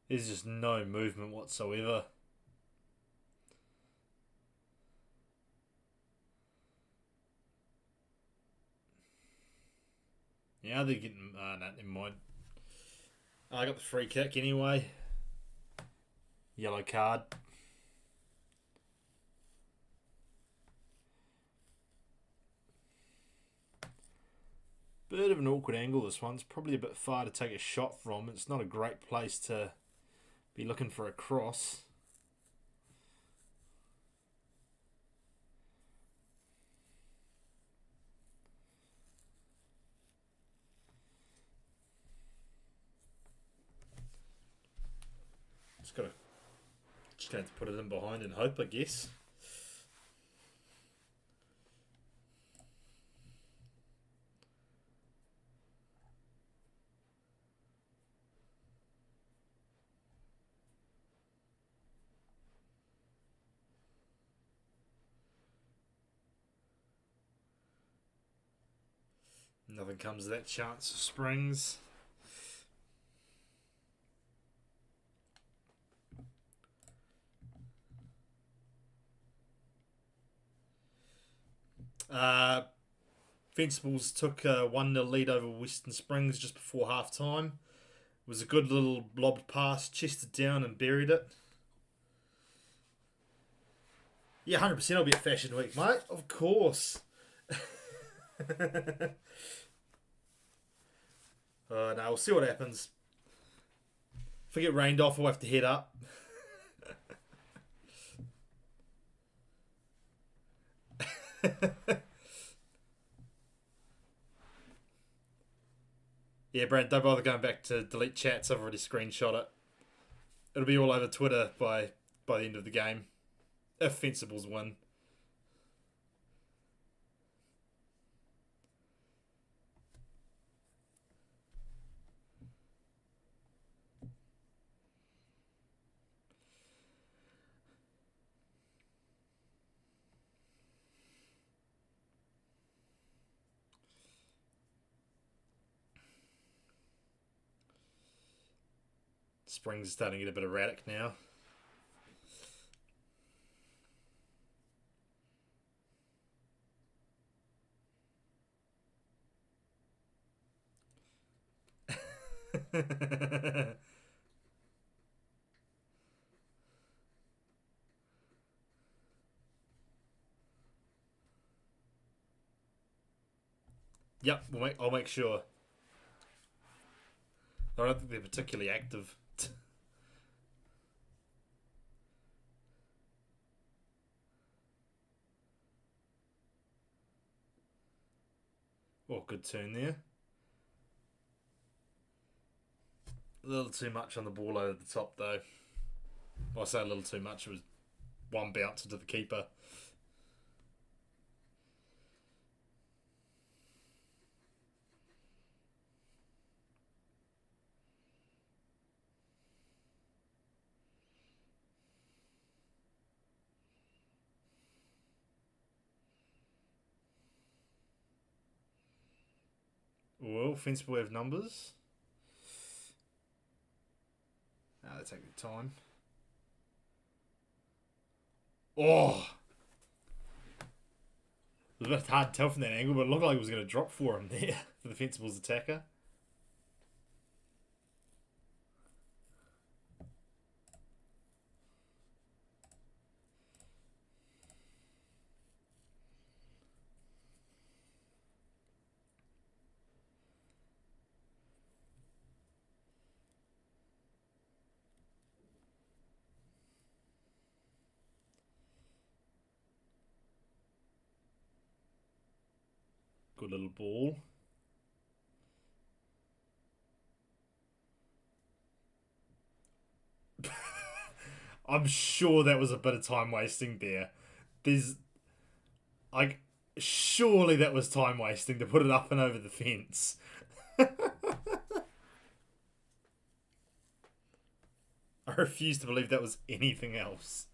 There's just no movement whatsoever. Yeah, they're getting... no, never mind. I got the free kick anyway. Yellow card. Bit of an awkward angle this one. It's probably a bit far to take a shot from. It's not a great place to be looking for a cross. Just going to put it in behind and hope, I guess. Nothing comes of that chance for Springs. Fencibles took a 1-0 lead over Western Springs just before half time. It was a good little lobbed pass, chested down and buried it. Yeah, 100% I'll be at Fashion Week, mate. Of course. No, we'll see what happens. If I get rained off, we'll have to head up. Yeah, Brad, don't bother going back to delete chats. I've already screenshot it. It'll be all over Twitter by the end of the game. If Fencibles win. Springs is starting to get a bit erratic now. Yep, I'll make sure. I don't think they're particularly active. Oh, good turn there. A little too much on the ball over the top, though. Well, I say a little too much. It was one bounce into the keeper. Well, Fencible have numbers. They take their time. Oh! It was a bit hard to tell from that angle, but it looked like it was going to drop for him there, for the Fencibles attacker. Good little ball. I'm sure that was a bit of time wasting there. There's like surely that was time wasting to put it up and over the fence. I refuse to believe that was anything else.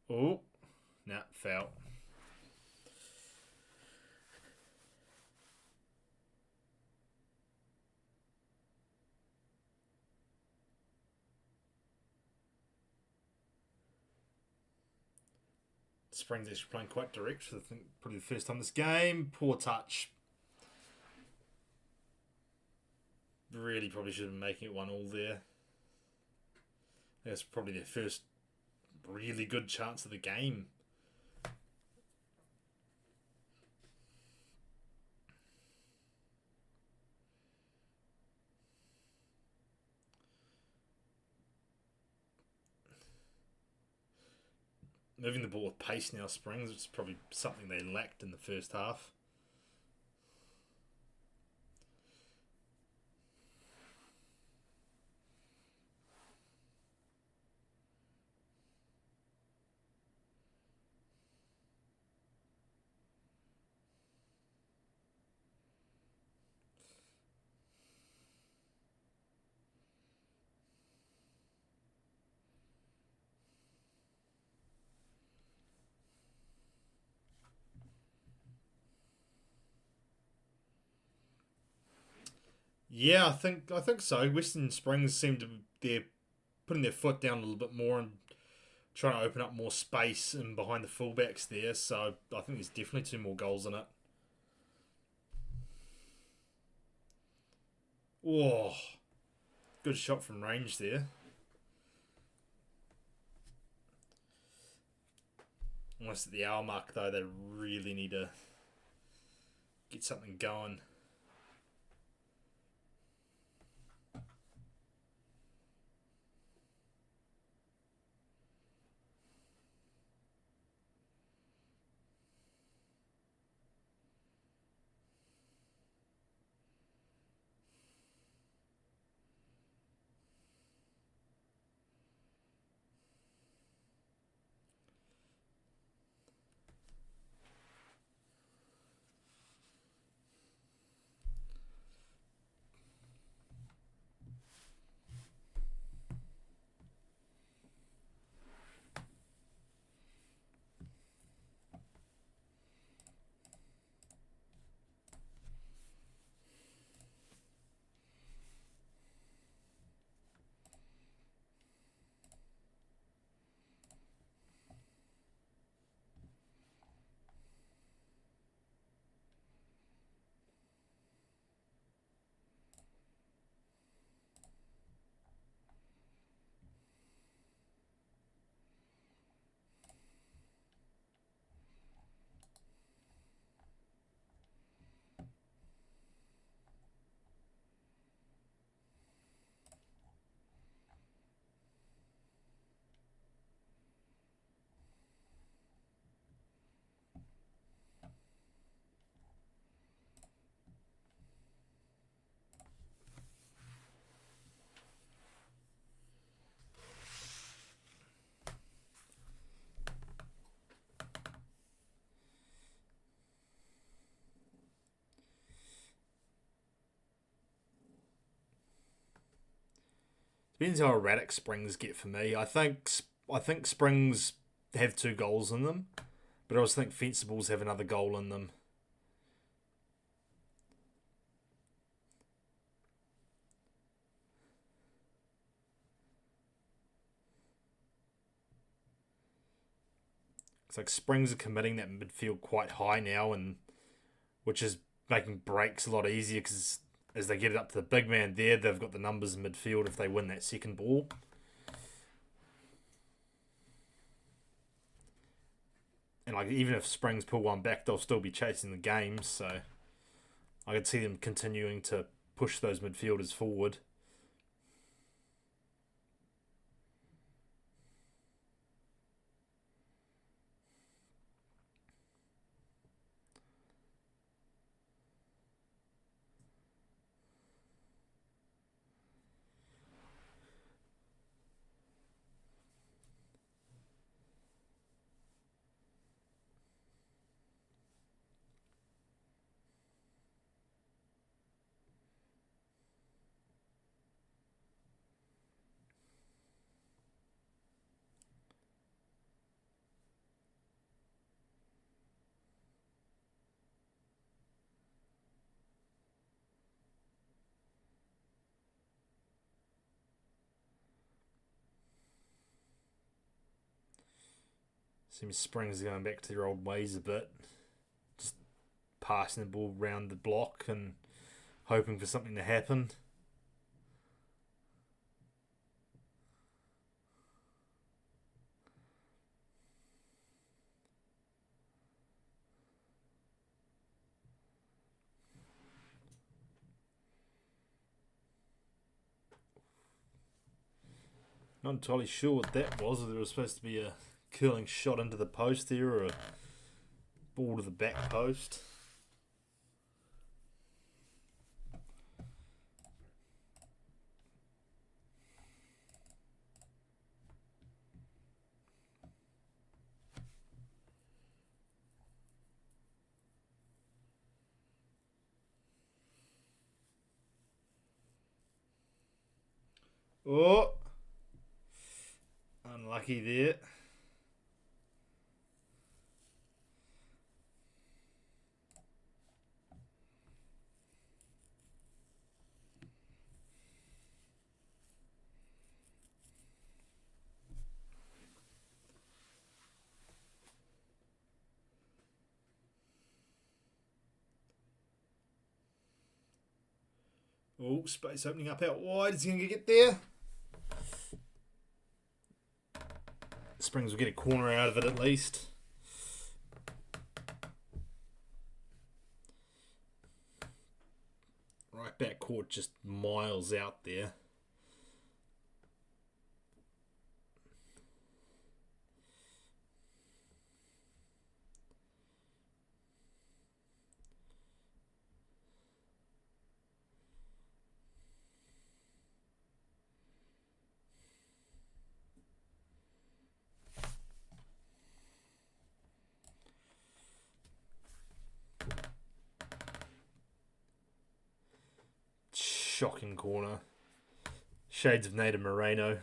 Oh, nah, foul. Springs actually playing quite direct for probably the first time this game. Poor touch. Really probably should have been making it 1-1 there. That's probably their first really good chance of the game. Moving the ball with pace now, Springs, which is probably something they lacked in the first half. Yeah, I think so. Western Springs seem to they're putting their foot down a little bit more and trying to open up more space and behind the fullbacks there. So I think there's definitely two more goals in it. Oh, good shot from range there. Almost at the hour mark though, they really need to get something going. Depends how erratic Springs get for me. I think Springs have 2 goals in them, but I also think Fencibles have another goal in them. It's like Springs are committing that midfield quite high now, and which is making breaks a lot easier because as they get it up to the big man there, they've got the numbers in midfield if they win that second ball. And like even if Springs pull one back, they'll still be chasing the game. So I could see them continuing to push those midfielders forward. Seems Springs are going back to their old ways a bit. Just passing the ball round the block and hoping for something to happen. Not entirely sure what that was, whether it was supposed to be a curling shot into the post there or a ball to the back post. Oh, unlucky there. Oh, space opening up out wide. Is he going to get there? Springs will get a corner out of it at least. Right back court just miles out there. Shocking corner. Shades of Native Moreno.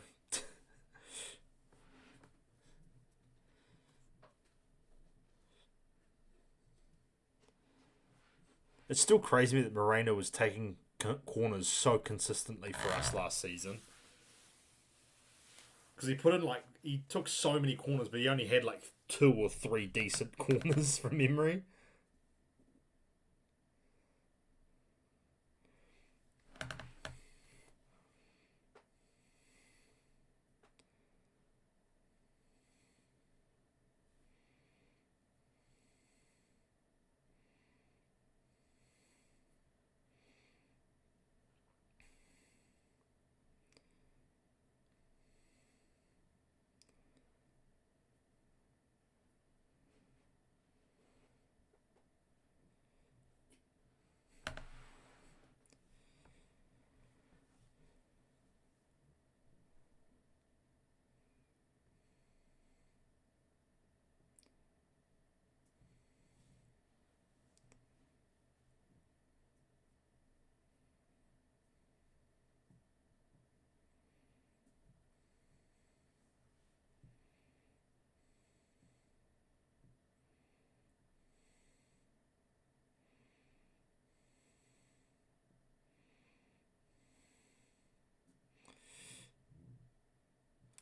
It's still crazy that Moreno was taking corners so consistently for us last season. Because he took so many corners, but he only had like 2 or 3 decent corners from memory.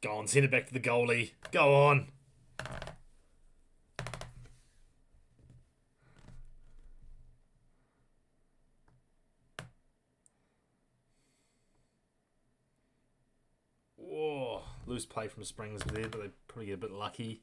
Go on, send it back to the goalie. Go on. Whoa, loose play from Springs there, but they probably get a bit lucky.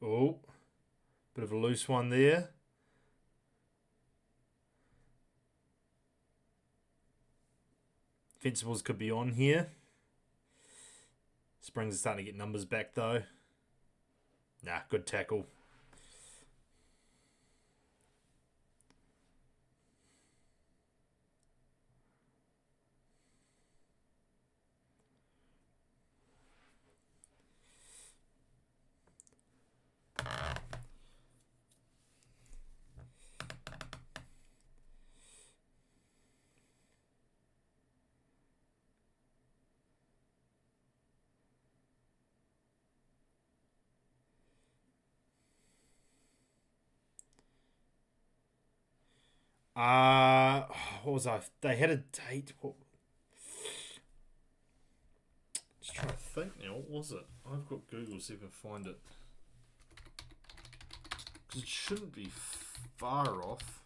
Oh, bit of a loose one there. Fencibles could be on here. Springs is starting to get numbers back though. Nah, good tackle. What was I? They had a date. Just trying to think now. What was it? I've got Google, see if I can find it. Because it shouldn't be far off.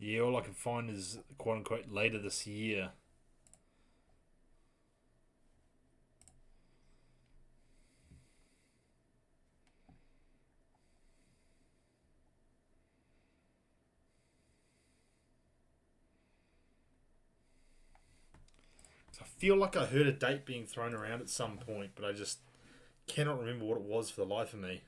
Yeah, all I can find is quote unquote later this year. I feel like I heard a date being thrown around at some point, but I just cannot remember what it was for the life of me.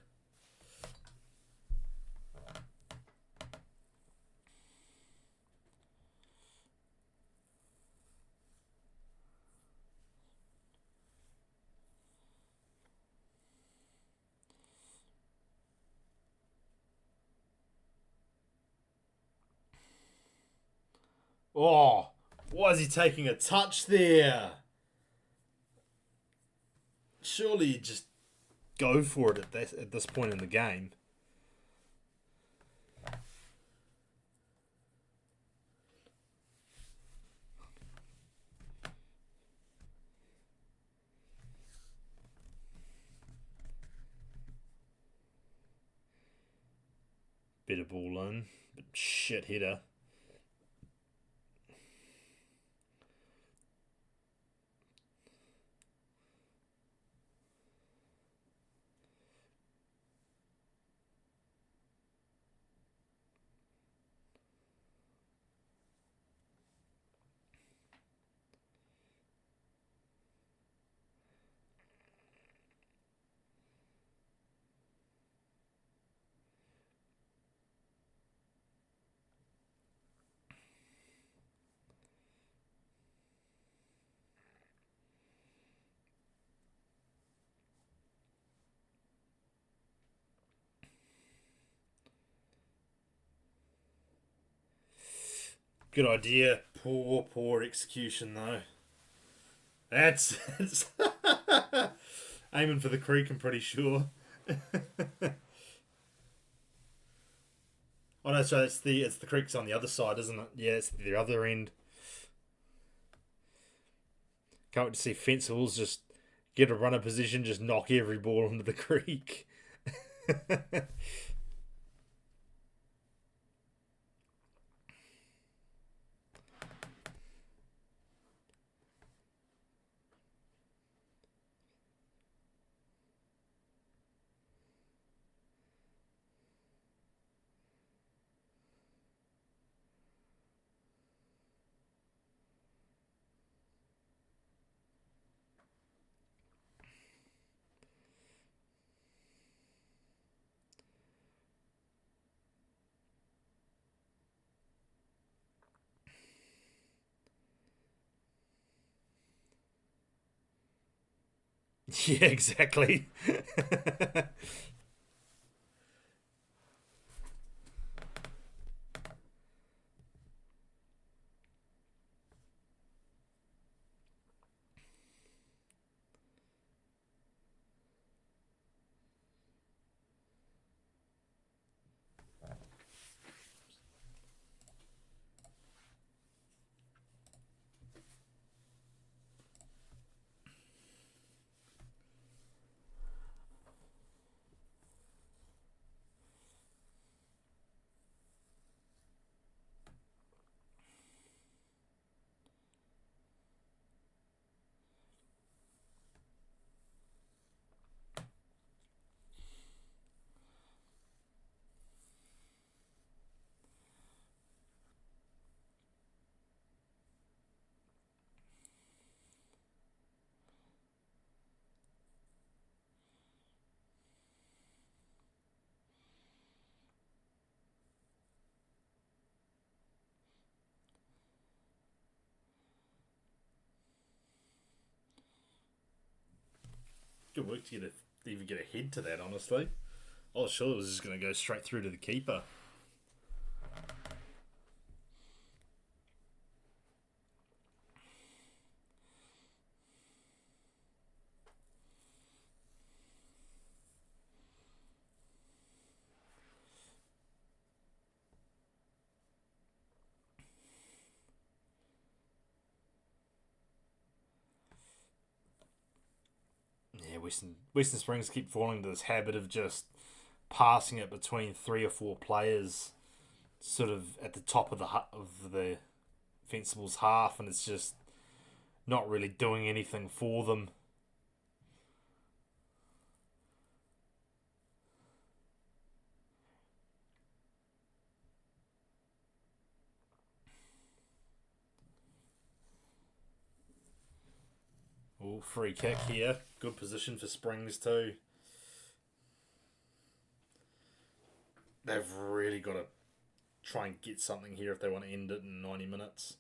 Oh, why is he taking a touch there? Surely you just go for it at this point in the game. Bit of ball in, but shit hitter. Good idea. Poor execution though. That's aiming for the creek. I'm pretty sure. Oh no, so it's the creek's on the other side, isn't it? Yeah, it's the other end. Can't wait to see Fencibles just get a runner position, just knock every ball into the creek. Yeah, exactly. Good work to even get ahead to that. Honestly, I was sure it was just going to go straight through to the keeper. Yeah, Western Springs keep falling into this habit of just passing it between three or four players, sort of at the top of the Fencibles half, and it's just not really doing anything for them. Oh, free kick here. Good position for Springs too. They've really got to try and get something here if they want to end it in 90 minutes.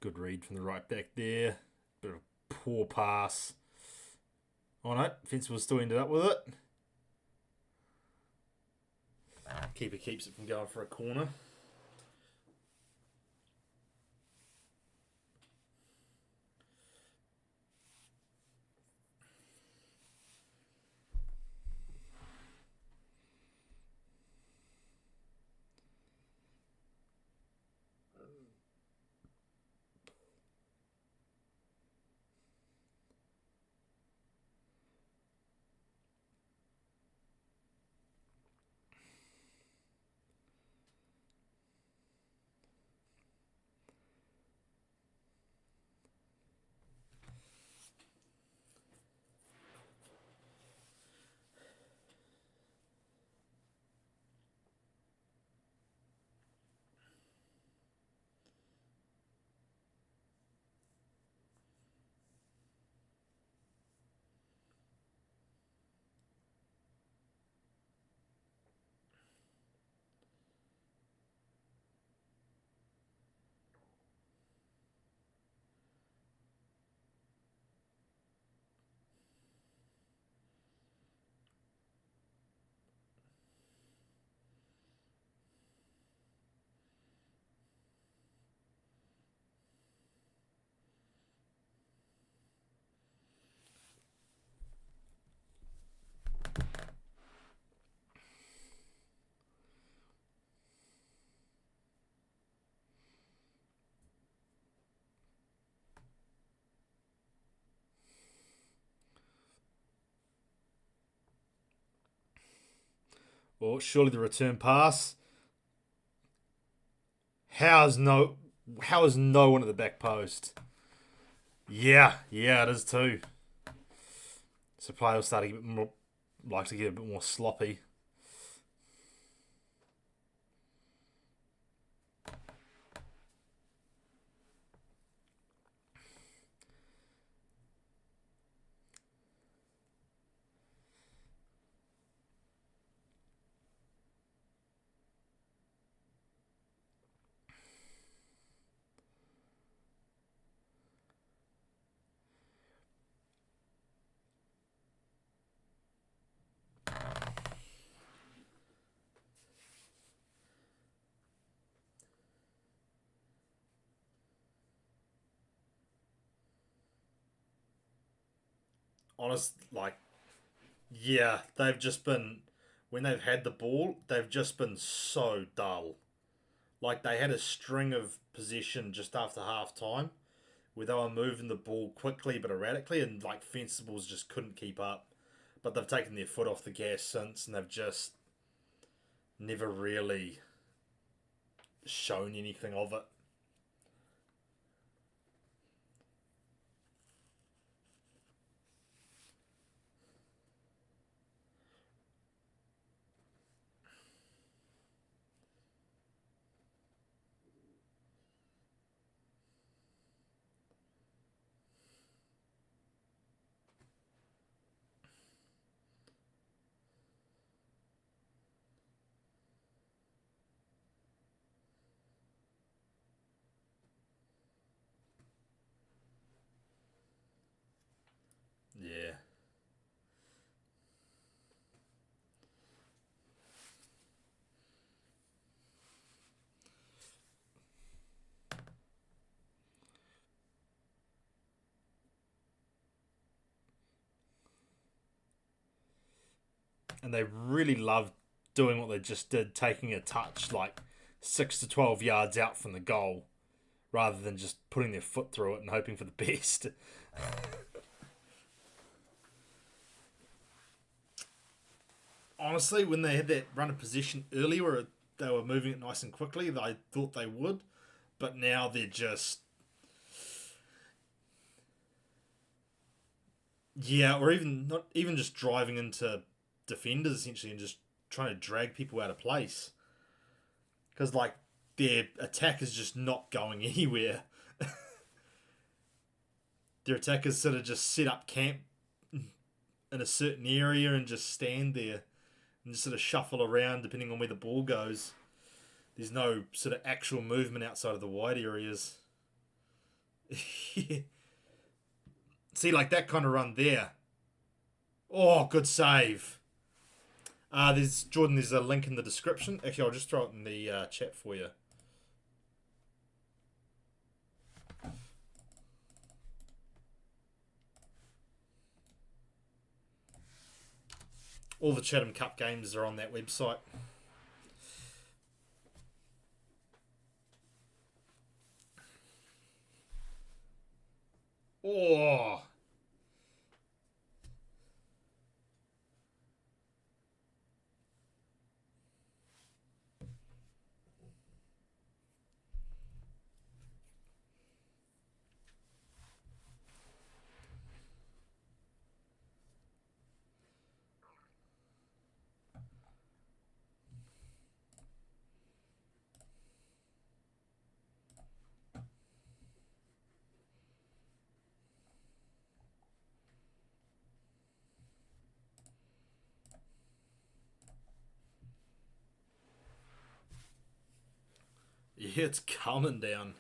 Good read from the right back there. Bit of a poor pass. Oh no, Fencibles still ended up with it. Keeper keeps it from going for a corner. Well, surely the return pass. How is no one at the back post? Yeah, it is too. So play will start to get a bit more, like to get a bit more sloppy. Honest, like, yeah, they've just been when they've had the ball, they've just been so dull. Like they had a string of possession just after half time where they were moving the ball quickly but erratically, and like Fencibles just couldn't keep up. But they've taken their foot off the gas since, and they've just never really shown anything of it. Yeah. And they really love doing what they just did, taking a touch like 6 to 12 yards out from the goal, rather than just putting their foot through it and hoping for the best. Honestly, when they had that run of position earlier where they were moving it nice and quickly, I thought they would, but now they're just or even not even just driving into defenders essentially and just trying to drag people out of place because like their attack is just not going anywhere. Their attackers sort of just set up camp in a certain area and just stand there and just sort of shuffle around depending on where the ball goes. There's no sort of actual movement outside of the wide areas. See, like that kind of run there. Oh, good save. There's Jordan. There's a link in the description. Actually, I'll just throw it in the chat for you. All the Chatham Cup games are on that website. Oh, yeah, it's coming down.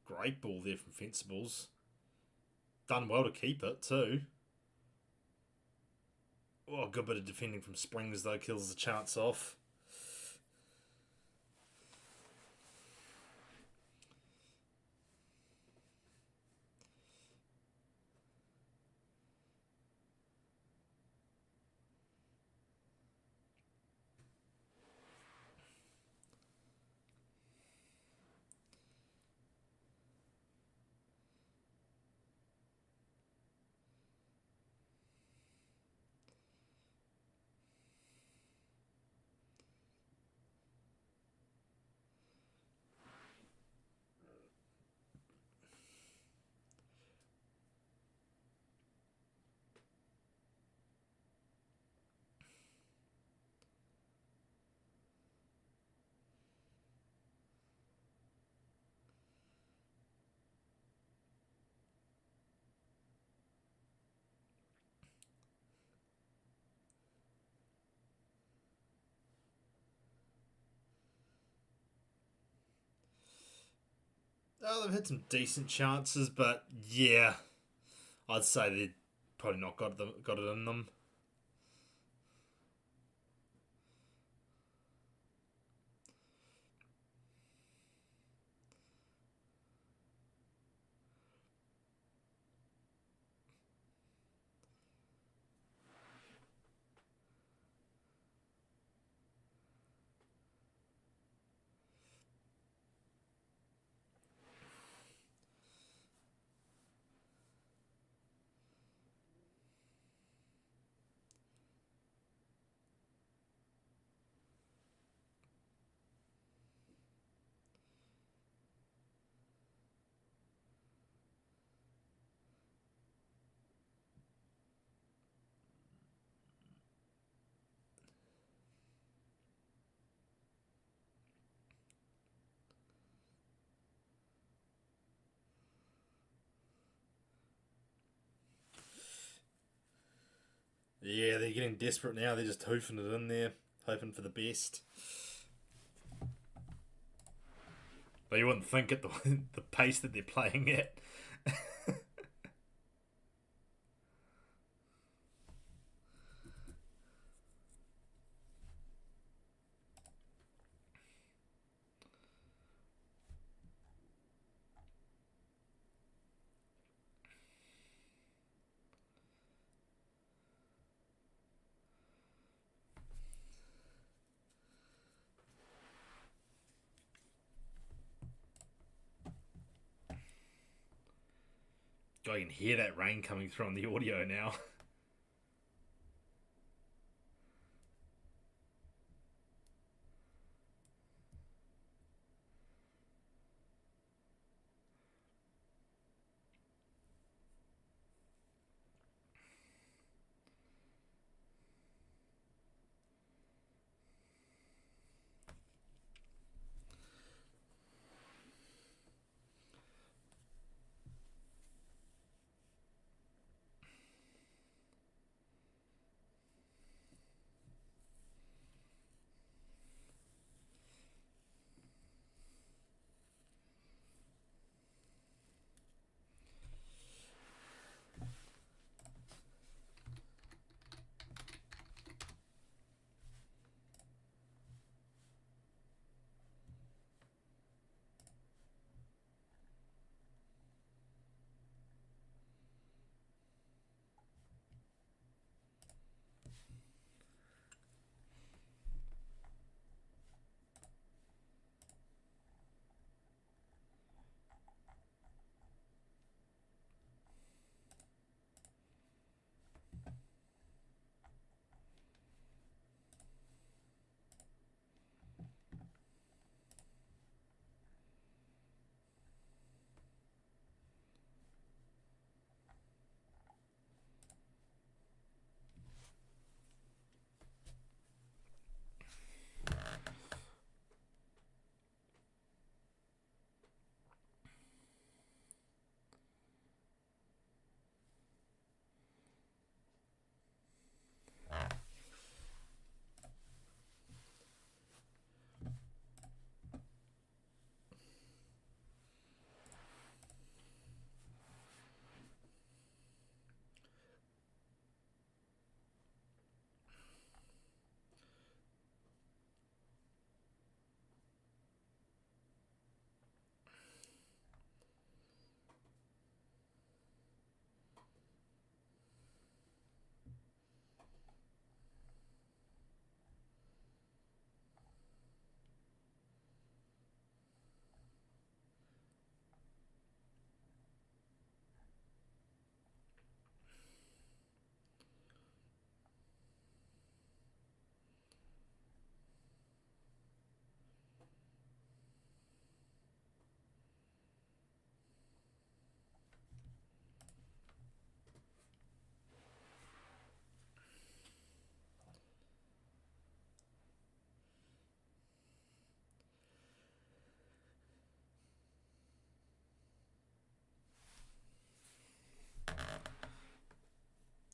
Great ball there from Fencibles. Done well to keep it too. Oh, good bit of defending from Springs though, kills the chance off. Oh, they've had some decent chances, but yeah, I'd say they've probably not got it in them. Yeah, they're getting desperate now. They're just hoofing it in there, hoping for the best. But you wouldn't think at the the pace that they're playing at. I can hear that rain coming through on the audio now.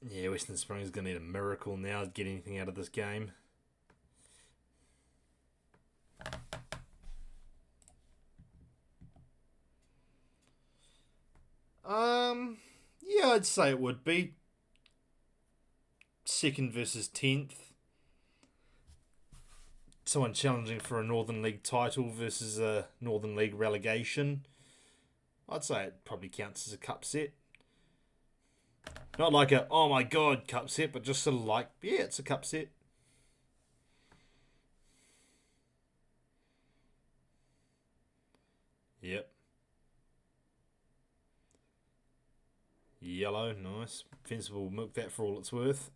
Yeah, Western Springs going to need a miracle now to get anything out of this game. Yeah, I'd say it would be second versus 10th. Someone challenging for a Northern League title versus a Northern League relegation. I'd say it probably counts as a cup set. Not like a, oh my god, cup set, but just sort of like, yeah, it's a cup set. Yep. Yellow, nice. Fencible will milk that for all it's worth.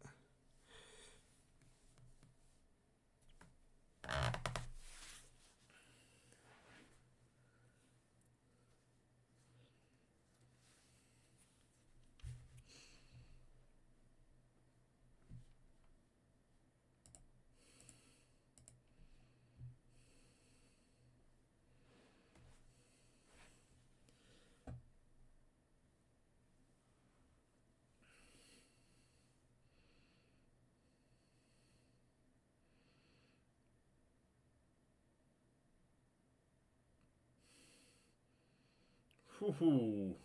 Woohoo.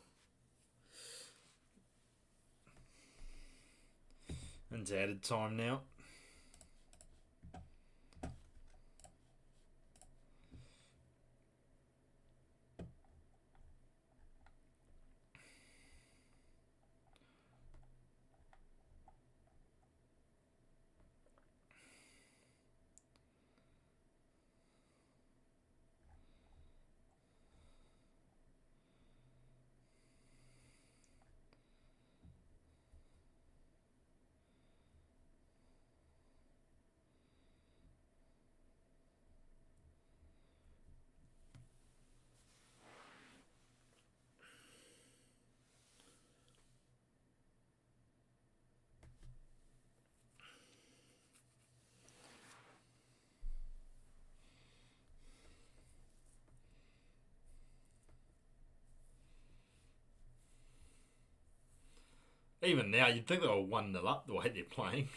Into added time now. Even now, you'd think they were 1-0 up the way they're playing.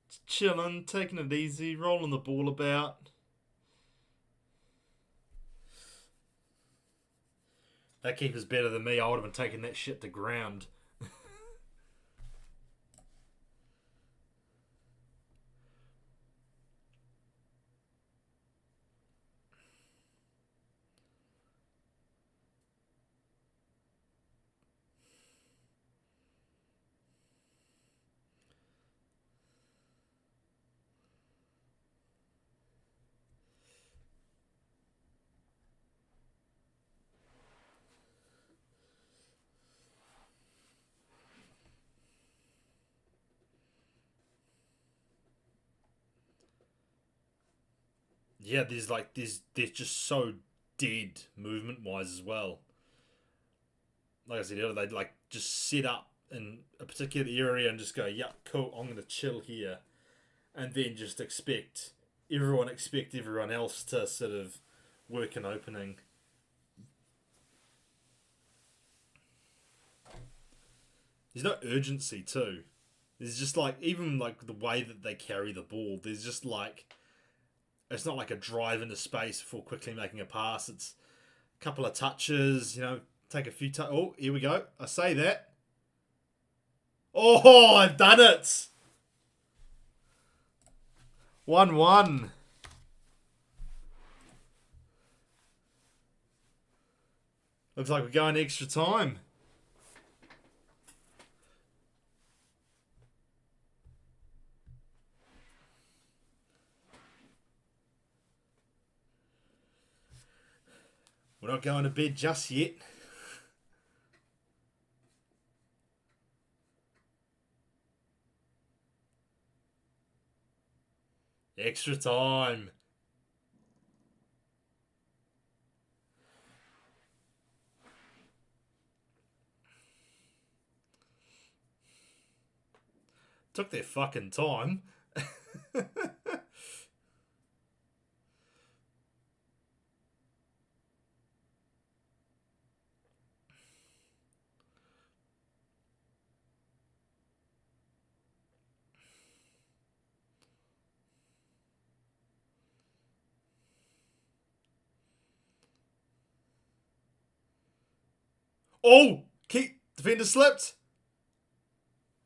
Just chilling, taking it easy, rolling the ball about. That keeper's better than me. I would have been taking that shit to ground. Yeah, there's just so dead movement wise as well. Like I said earlier, they'd like just set up in a particular area and just go, yeah, cool, I'm gonna chill here, and then just expect everyone else to sort of work an opening. There's no urgency too. There's just like even like the way that they carry the ball. There's just like it's not like a drive into space before quickly making a pass. It's a couple of touches, take a few Oh, here we go. I say that. Oh, I've done it. 1-1. Looks like we're going extra time. We're not going to bed just yet. Extra time. Took their fucking time. Oh! Keep defender slipped.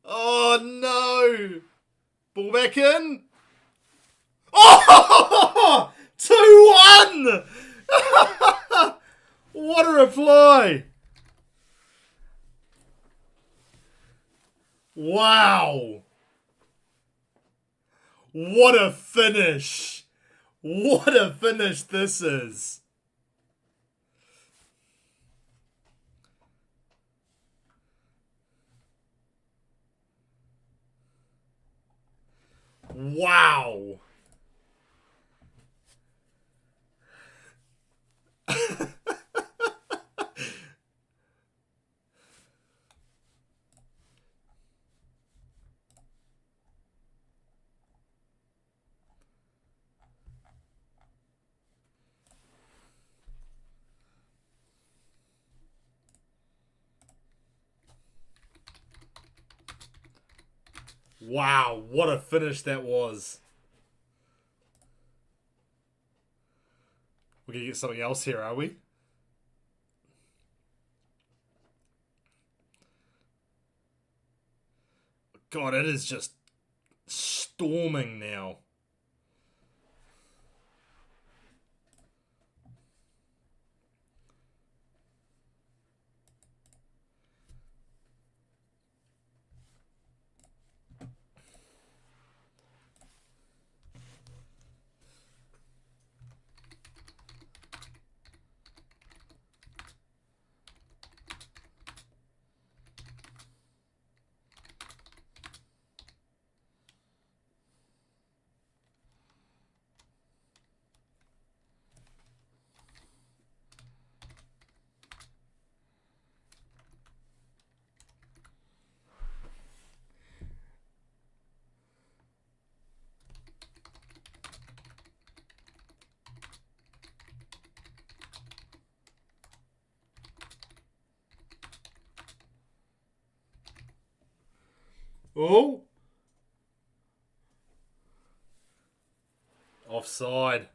Oh no! Ball back in. Oh! 2-1! What a reply! Wow! What a finish! What a finish this is! Wow! Wow, what a finish that was. We're going to get something else here, are we? God, it is just storming now. Oh! Offside.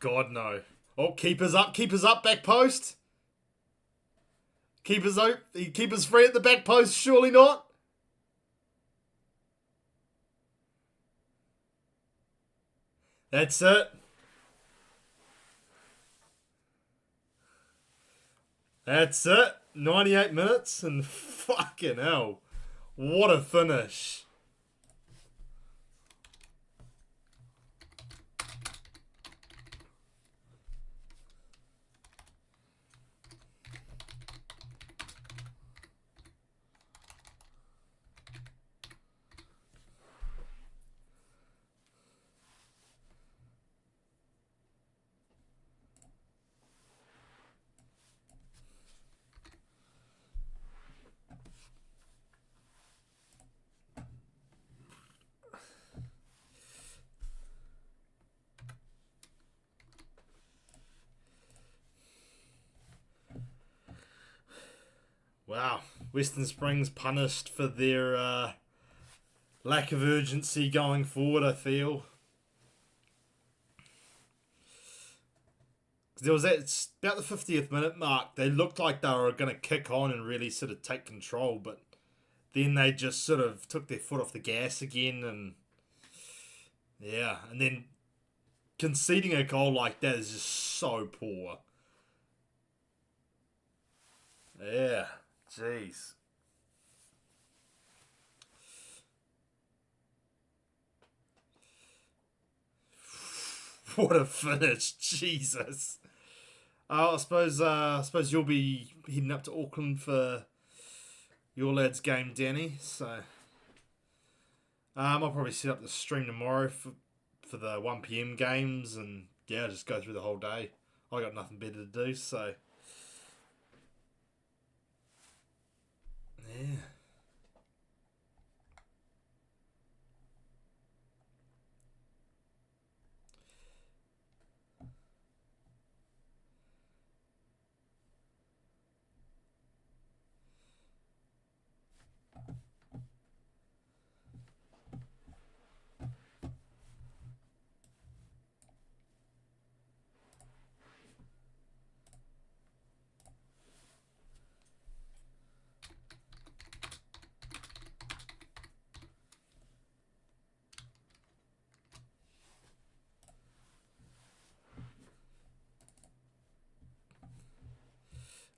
God, no. Oh, keeper's up, back post. Keeper's free at the back post, surely not. That's it. That's it. 98 minutes and fucking hell. What a finish. Wow. Western Springs punished for their lack of urgency going forward, I feel. There was that about the 50th minute mark. They looked like they were going to kick on and really sort of take control, but then they just sort of took their foot off the gas again, and yeah, and then conceding a goal like that is just so poor. Yeah, jeez. What a finish, Jesus. I suppose you'll be heading up to Auckland for your lads' game, Danny. So I'll probably set up the stream tomorrow for the 1 p.m. games, and yeah, just go through the whole day. I got nothing better to do, so yeah.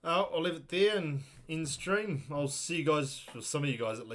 I'll leave it there and end stream. I'll see you guys, or some of you guys at least.